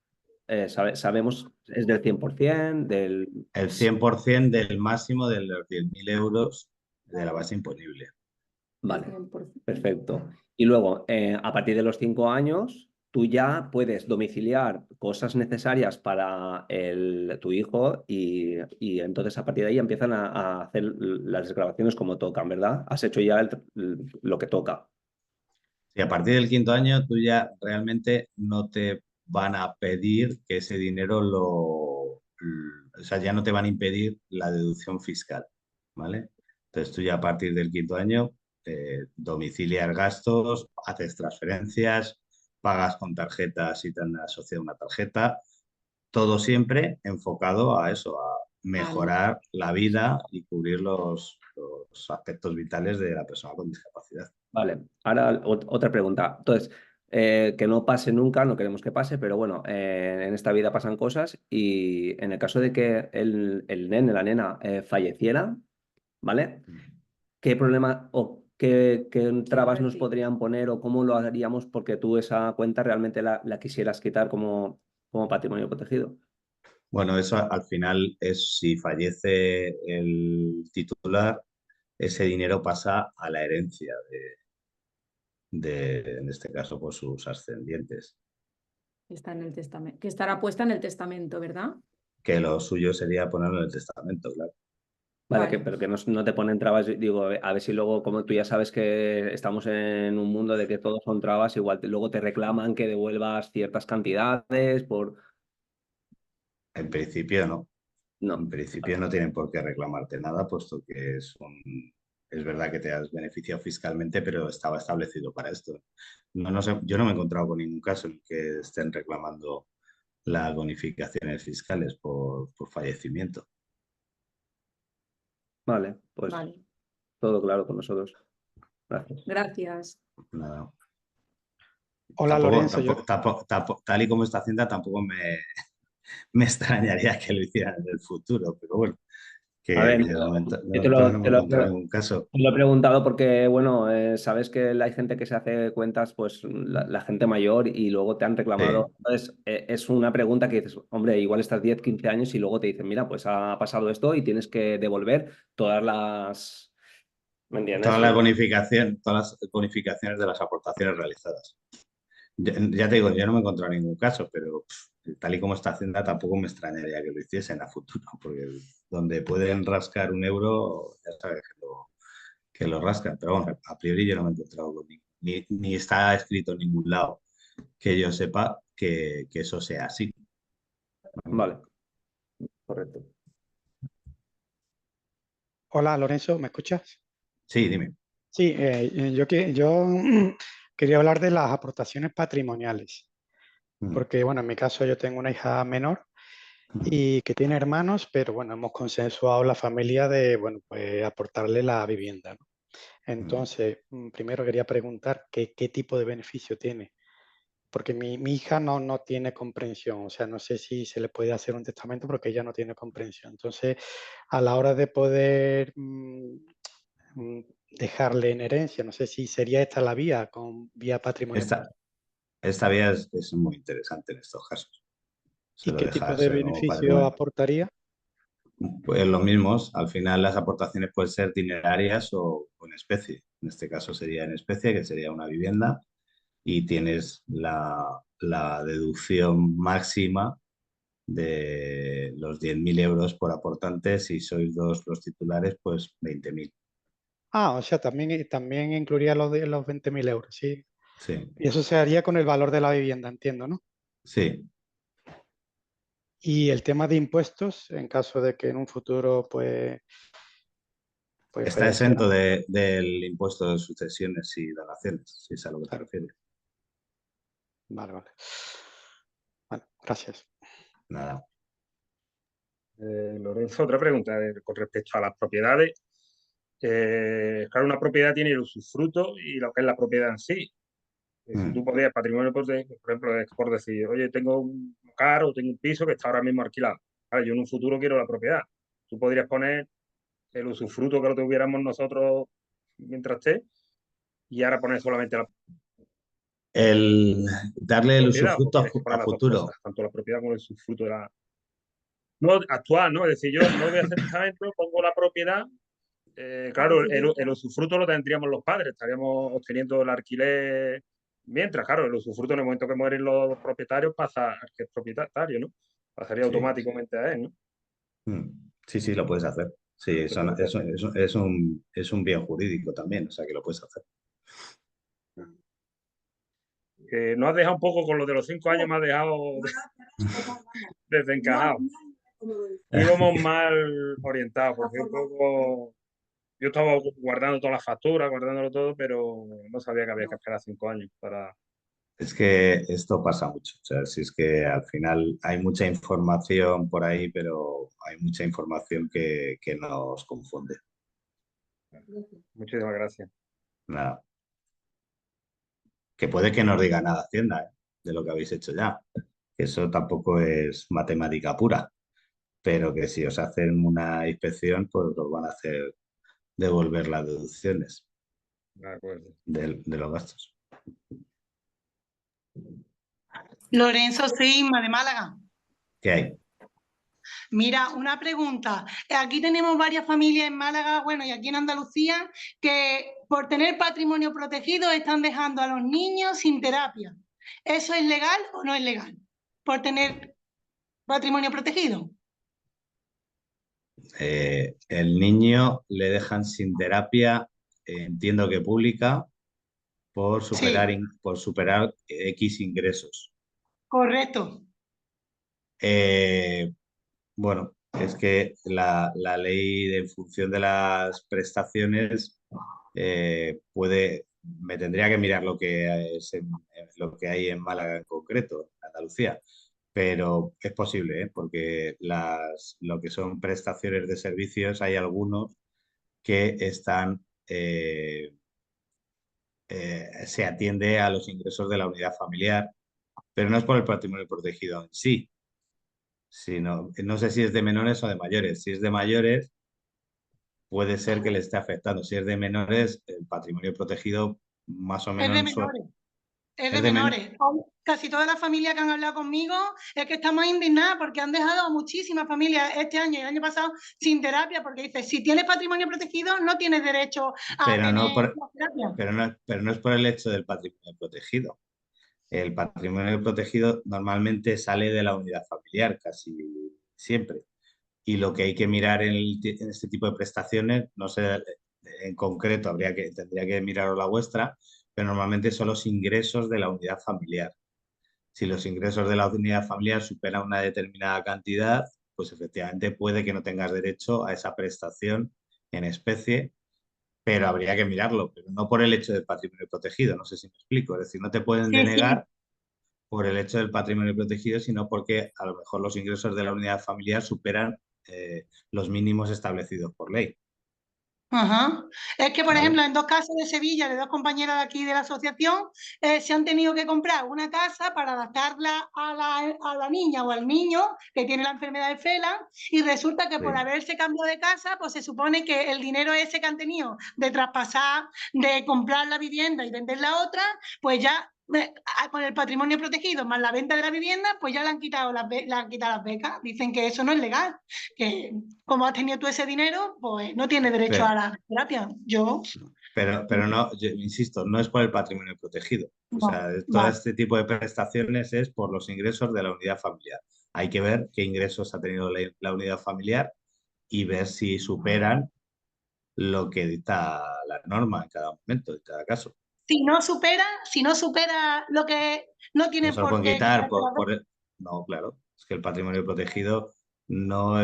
Sabemos, es del 100%, del... El 100% del máximo de los 10.000 euros de la base imponible. Vale, 100%. perfecto. Y luego, a partir de los 5 años, tú ya puedes domiciliar cosas necesarias para tu hijo y entonces a partir de ahí empiezan a hacer las desgravaciones como tocan, ¿verdad? Has hecho ya lo que toca. Y a partir del 5.º año tú ya realmente no te van a pedir que ese dinero o sea, ya no te van a impedir la deducción fiscal, ¿vale? Entonces tú ya a partir del 5.º año domicilias gastos, haces transferencias, pagas con tarjeta si te han asociado una tarjeta, todo siempre enfocado a eso, a mejorar la vida y cubrir los aspectos vitales de la persona con discapacidad. Vale, ahora otra pregunta. Entonces, que no pase nunca, no queremos que pase, pero bueno, en esta vida pasan cosas y en el caso de que el nene, la nena, falleciera, ¿vale? ¿Qué problema o qué trabas nos podrían poner o cómo lo haríamos porque tú esa cuenta realmente la quisieras quitar como patrimonio protegido? Bueno, eso al final es si fallece el titular, ese dinero pasa a la herencia en este caso, por sus ascendientes. Está en el testamento, que estará puesta en el testamento, ¿verdad? Que lo suyo sería ponerlo en el testamento, claro. Vale, Vale. pero que no te ponen trabas, digo, a ver si luego, como tú ya sabes que estamos en un mundo de que todos son trabas, igual luego te reclaman que devuelvas ciertas cantidades por... En principio no. No. En principio no tienen por qué reclamarte nada, puesto que es verdad que te has beneficiado fiscalmente, pero estaba establecido para esto. No sé, yo no me he encontrado con ningún caso en el que estén reclamando las bonificaciones fiscales por fallecimiento. Vale, pues Vale. todo claro con nosotros. Gracias. Gracias. Nada. Hola, Lorenzo. Tal y como está Hacienda, tampoco me extrañaría que lo hicieran en el futuro, pero bueno, que A ver, de momento yo te no me he lo encontrado ningún caso. lo he preguntado porque, bueno, sabes que hay gente que se hace cuentas, pues la gente mayor y luego te han reclamado. Sí. Entonces, es una pregunta que dices, hombre, igual estás 10, 15 años y luego te dicen, mira, pues ha pasado esto y tienes que devolver todas las... ¿Me entiendes? Todas las bonificaciones de las aportaciones realizadas. Ya te digo, yo no me he encontrado ningún caso, pero tal y como está Hacienda tampoco me extrañaría que lo hiciesen a futuro, porque donde pueden rascar un euro, ya sabes que lo rascan. Pero bueno, a priori yo no me he encontrado con ni está escrito en ningún lado que yo sepa que eso sea así. Vale, correcto. Hola, Lorenzo, ¿me escuchas? Sí, dime. Sí, yo quería hablar de las aportaciones patrimoniales, porque bueno, en mi caso yo tengo una hija menor y que tiene hermanos, pero bueno, hemos consensuado la familia de, bueno, pues aportarle la vivienda, ¿no? Entonces, primero quería preguntar qué tipo de beneficio tiene, porque mi hija no tiene comprensión, o sea, no sé si se le puede hacer un testamento porque ella no tiene comprensión. Entonces, a la hora de poder dejarle en herencia, no sé si sería esta la vía, con vía patrimonio. Esta vía es muy interesante en estos casos. Se ¿Y lo qué deja, tipo de como beneficio patrimonio. aportaría? Pues lo mismo, al final las aportaciones pueden ser dinerarias o en especie. En este caso sería en especie, que sería una vivienda, y tienes la deducción máxima de los 10.000 euros por aportante. Si sois dos los titulares, pues 20.000. Ah, o sea, también incluiría los 20.000 euros, sí. Sí, Y eso se haría con el valor de la vivienda, entiendo, ¿no? sí. Y el tema de impuestos, en caso de que en un futuro, pues Está falleciera. exento del impuesto de sucesiones y donaciones, si es a lo que te Claro. refieres. Vale, vale. Bueno, gracias. Nada. Lorenzo, otra pregunta con respecto a las propiedades. Claro, una propiedad tiene el usufruto y lo que es la propiedad en sí. Si tú podías patrimonio, por ejemplo, es por decir, oye, tengo un carro o tengo un piso que está ahora mismo alquilado. Claro, yo en un futuro quiero la propiedad. Tú podrías poner el usufruto que lo tuviéramos nosotros mientras esté y ahora poner solamente la El darle el propiedad, o usufruto tienes que a poner las dos futuro. cosas, tanto la propiedad como el usufruto de la... No, actual, ¿no? Es decir, yo no voy a hacer testamento, pongo la propiedad. Claro, el usufruto lo tendríamos los padres, estaríamos obteniendo el alquiler mientras, claro, el usufruto en el momento que mueren los propietarios pasa al que es propietario, ¿no? Pasaría Sí. automáticamente a él, ¿no? Sí, sí, lo puedes hacer. Sí, es un bien jurídico también, o sea que lo puedes hacer. Nos has dejado un poco con lo de los 5 años, me has dejado desencajado. Íbamos mal orientados, porque un poco... Yo estaba guardando todas las facturas, guardándolo todo, pero no sabía que había que esperar 5 años para... Es que esto pasa mucho. O sea, si es que al final hay mucha información por ahí, pero hay mucha información que nos confunde. Muchísimas gracias. Nada. Que puede que no os diga nada Hacienda, de lo que habéis hecho ya. Que eso tampoco es matemática pura. Pero que si os hacen una inspección, pues os van a hacer devolver las deducciones De acuerdo. de los gastos. Lorenzo, soy Inma de Málaga. ¿Qué hay? Mira, una pregunta. Aquí tenemos varias familias en Málaga, bueno, y aquí en Andalucía, que por tener patrimonio protegido están dejando a los niños sin terapia. ¿Eso es legal o no es legal? Por tener patrimonio protegido. El niño le dejan sin terapia, entiendo que pública, por superar, Sí. Por superar X ingresos. Correcto. Bueno, es que la ley en función de las prestaciones me tendría que mirar lo que lo que hay en Málaga en concreto, en Andalucía, pero es posible, porque lo que son prestaciones de servicios hay algunos que están se atiende a los ingresos de la unidad familiar, pero no es por el patrimonio protegido en sí, sino, no sé si es de menores o de mayores. Si es de mayores, puede ser que le esté afectando. Si es de menores, el patrimonio protegido más o Es de menos menores. Es de es de menores. Casi todas las familias que han hablado conmigo es que estamos indignadas porque han dejado a muchísimas familias este año y el año pasado sin terapia, porque dice, si tienes patrimonio protegido no tienes derecho a pero tener no la terapia. pero no es por el hecho del patrimonio protegido. El patrimonio protegido normalmente sale de la unidad familiar casi siempre. Y lo que hay que mirar en este tipo de prestaciones, no sé en concreto, tendría que mirar la vuestra, pero normalmente son los ingresos de la unidad familiar. Si los ingresos de la unidad familiar superan una determinada cantidad, pues efectivamente puede que no tengas derecho a esa prestación en especie, pero habría que mirarlo, pero no por el hecho del patrimonio protegido, no sé si me explico. Es decir, no te pueden Sí, sí. denegar por el hecho del patrimonio protegido, sino porque a lo mejor los ingresos de la unidad familiar superan los mínimos establecidos por ley. Ajá. Es que, por ¿Vale? ejemplo, en 2 casos de Sevilla, de 2 compañeras de aquí de la asociación, se han tenido que comprar una casa para adaptarla a la niña o al niño que tiene la enfermedad de Phelan, y resulta que por haberse cambiado de casa, pues se supone que el dinero ese que han tenido de traspasar, de comprar la vivienda y vender la otra, pues ya con el patrimonio protegido más la venta de la vivienda, pues ya le han quitado las becas. Dicen que eso no es legal, que como has tenido tú ese dinero, pues no tienes derecho a la terapia. Pero no, yo insisto, no es por el patrimonio protegido. O No, sea, todo vale. este tipo de prestaciones es por los ingresos de la unidad familiar. Hay que ver qué ingresos ha tenido la unidad familiar y ver si superan lo que dicta la norma en cada momento, en cada caso. Si no supera lo que no No tiene se lo por pueden qué quitar quitarte No, claro, es que el patrimonio protegido no,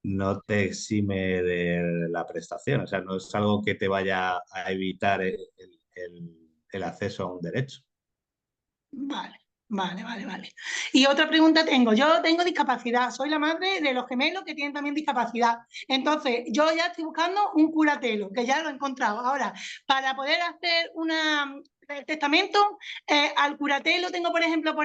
no te exime de la prestación, o sea, no es algo que te vaya a evitar el acceso a un derecho. Vale. Y otra pregunta tengo. Yo tengo discapacidad, soy la madre de los gemelos que tienen también discapacidad. Entonces, yo ya estoy buscando un curatelo, que ya lo he encontrado. Ahora, para poder hacer el testamento, al curatelo tengo, por ejemplo,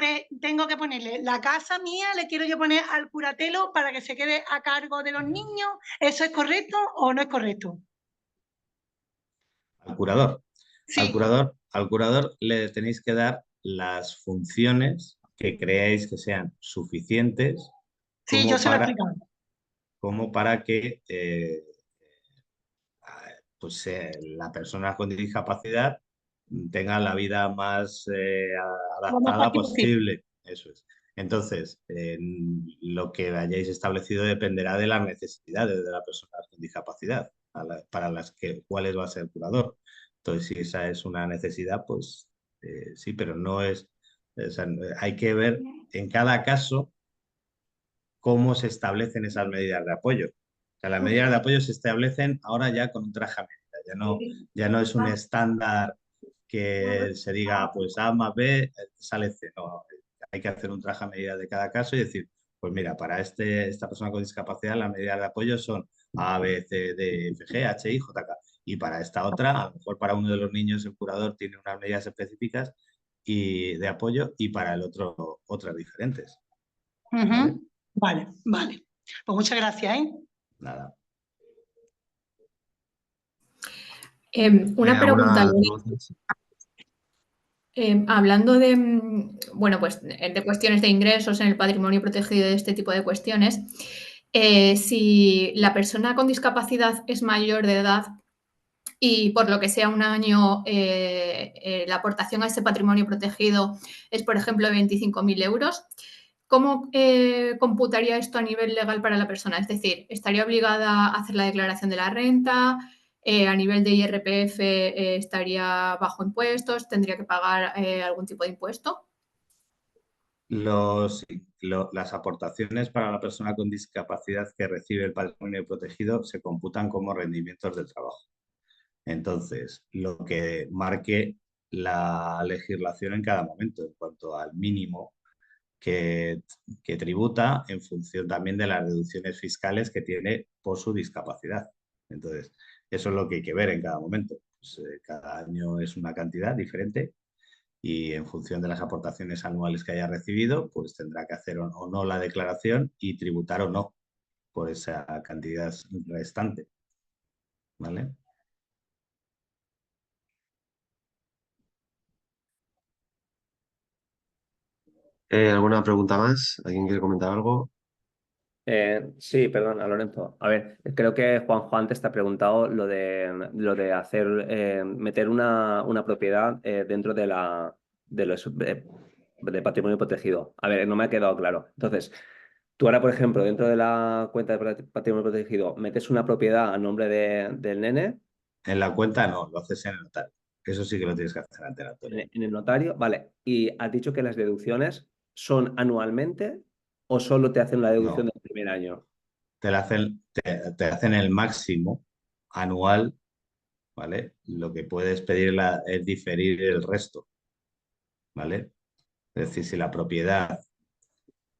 tengo que ponerle la casa mía, le quiero yo poner al curatelo para que se quede a cargo de los niños. ¿Eso es correcto o no es correcto? Al curador. Sí. Al curador le tenéis que dar las funciones que creáis que sean suficientes Sí, yo se lo he explicado. como para que pues, la persona con discapacidad tenga la vida más Lo más adaptada fácil posible. posible. Eso es. Entonces, lo que hayáis establecido dependerá de las necesidades de la persona con discapacidad, para las cuáles va a ser el curador. Entonces, si esa es una necesidad, pues sí, pero no es. O sea, hay que ver en cada caso cómo se establecen esas medidas de apoyo. O sea, las medidas de apoyo se establecen ahora ya con un traje a medida, ya no es un estándar que se diga, pues A más B sale C. No, hay que hacer un traje a medida de cada caso y decir, pues mira, para esta persona con discapacidad las medidas de apoyo son A, B, C, D, F, G, H, I, J, K. Y para esta otra, a lo mejor para uno de los niños el curador tiene unas medidas específicas y de apoyo y para el otro otras diferentes. Vale. Pues muchas gracias, ¿eh? Nada. Una pregunta, preguntas? hablando de, bueno, pues de cuestiones de ingresos en el patrimonio protegido, de este tipo de cuestiones, si la persona con discapacidad es mayor de edad y por lo que sea un año la aportación a ese patrimonio protegido es, por ejemplo, 25.000 euros, ¿cómo computaría esto a nivel legal para la persona? Es decir, ¿estaría obligada a hacer la declaración de la renta? A nivel de IRPF estaría bajo impuestos, tendría que pagar algún tipo de impuesto. Las aportaciones para la persona con discapacidad que recibe el patrimonio protegido se computan como rendimientos del trabajo. Entonces, lo que marque la legislación en cada momento en cuanto al mínimo que tributa en función también de las deducciones fiscales que tiene por su discapacidad. Entonces, eso es lo que hay que ver en cada momento. Pues, cada año es una cantidad diferente y en función de las aportaciones anuales que haya recibido, pues tendrá que hacer o no la declaración y tributar o no por esa cantidad restante. ¿Vale? ¿Alguna pregunta más? ¿Alguien quiere comentar algo? Sí, perdón, a Lorenzo. A ver, creo que Juanjo antes te ha preguntado lo de hacer meter una propiedad dentro de de patrimonio protegido. A ver, no me ha quedado claro. Entonces, tú ahora, por ejemplo, dentro de la cuenta de patrimonio protegido, metes una propiedad a nombre del nene. En la cuenta no, lo haces en el notario. Eso sí que lo tienes que hacer ante el notario. En el notario, vale. ¿Y has dicho que las deducciones son anualmente o solo te hacen la deducción No. del primer año? Te hacen el máximo anual, ¿vale? Lo que puedes pedir es diferir el resto, ¿vale? Es decir, si la propiedad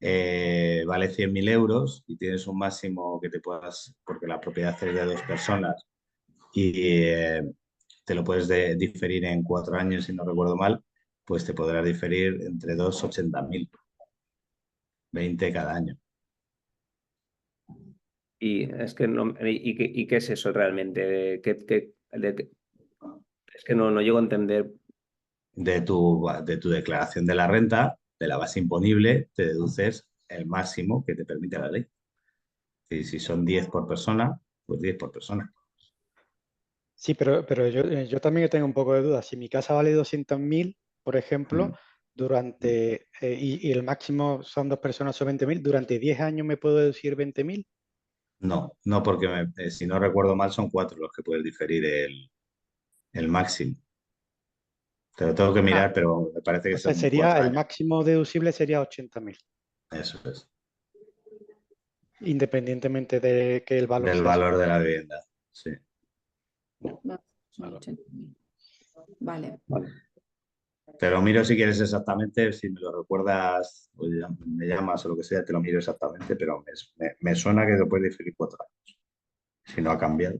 vale 100.000 euros y tienes un máximo que te puedas, porque la propiedad es de 2 personas y te lo puedes diferir en 4 años, si no recuerdo mal, pues te podrás diferir entre 280.000, 20 cada año. Y es que no, ¿y qué es eso realmente? Es que no llego a entender. de tu declaración de la renta, de la base imponible, te deduces el máximo que te permite la ley. Y si son 10 por persona, pues 10 por persona. Sí, pero yo también tengo un poco de duda. Si mi casa vale 200.000, por ejemplo, y el máximo son 2 personas, son 20.000, ¿durante 10 años me puedo deducir 20.000? No, no, porque si no recuerdo mal son 4 los que puedes diferir el máximo. Te lo tengo que mirar, pero me parece que O sea, son 4 el años. máximo deducible sería 80.000, Eso es. independientemente de que el valor Del sea valor de superior. la vivienda, sí. Son 80.000. Vale. Te lo miro si quieres exactamente, si me lo recuerdas, o me llamas o lo que sea, te lo miro exactamente, pero me suena que te puedes diferir 4 años. Si no ha cambiado.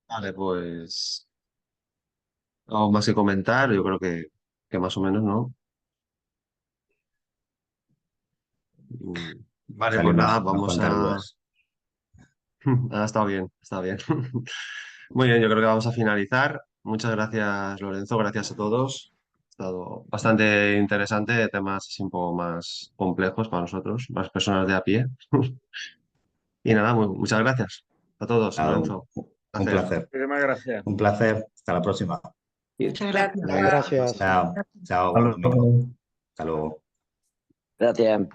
Vale, pues algo más que comentar, yo creo que más o menos, ¿no? Vale, pues Salieron nada, unas vamos cuantas a... dudas. Ha estado bien, está bien. Muy bien, yo creo que vamos a finalizar. Muchas gracias, Lorenzo, gracias a todos. Ha estado bastante interesante, temas así un poco más complejos para nosotros, las personas de a pie. Y nada, muchas gracias a todos, Nada, Lorenzo. un Placer. placer. Muchísimas gracias. Un placer. Hasta la próxima. Muchas gracias. Muchas gracias. Chao. Chao. Hasta Buen domingo. luego. Hasta luego. Gracias.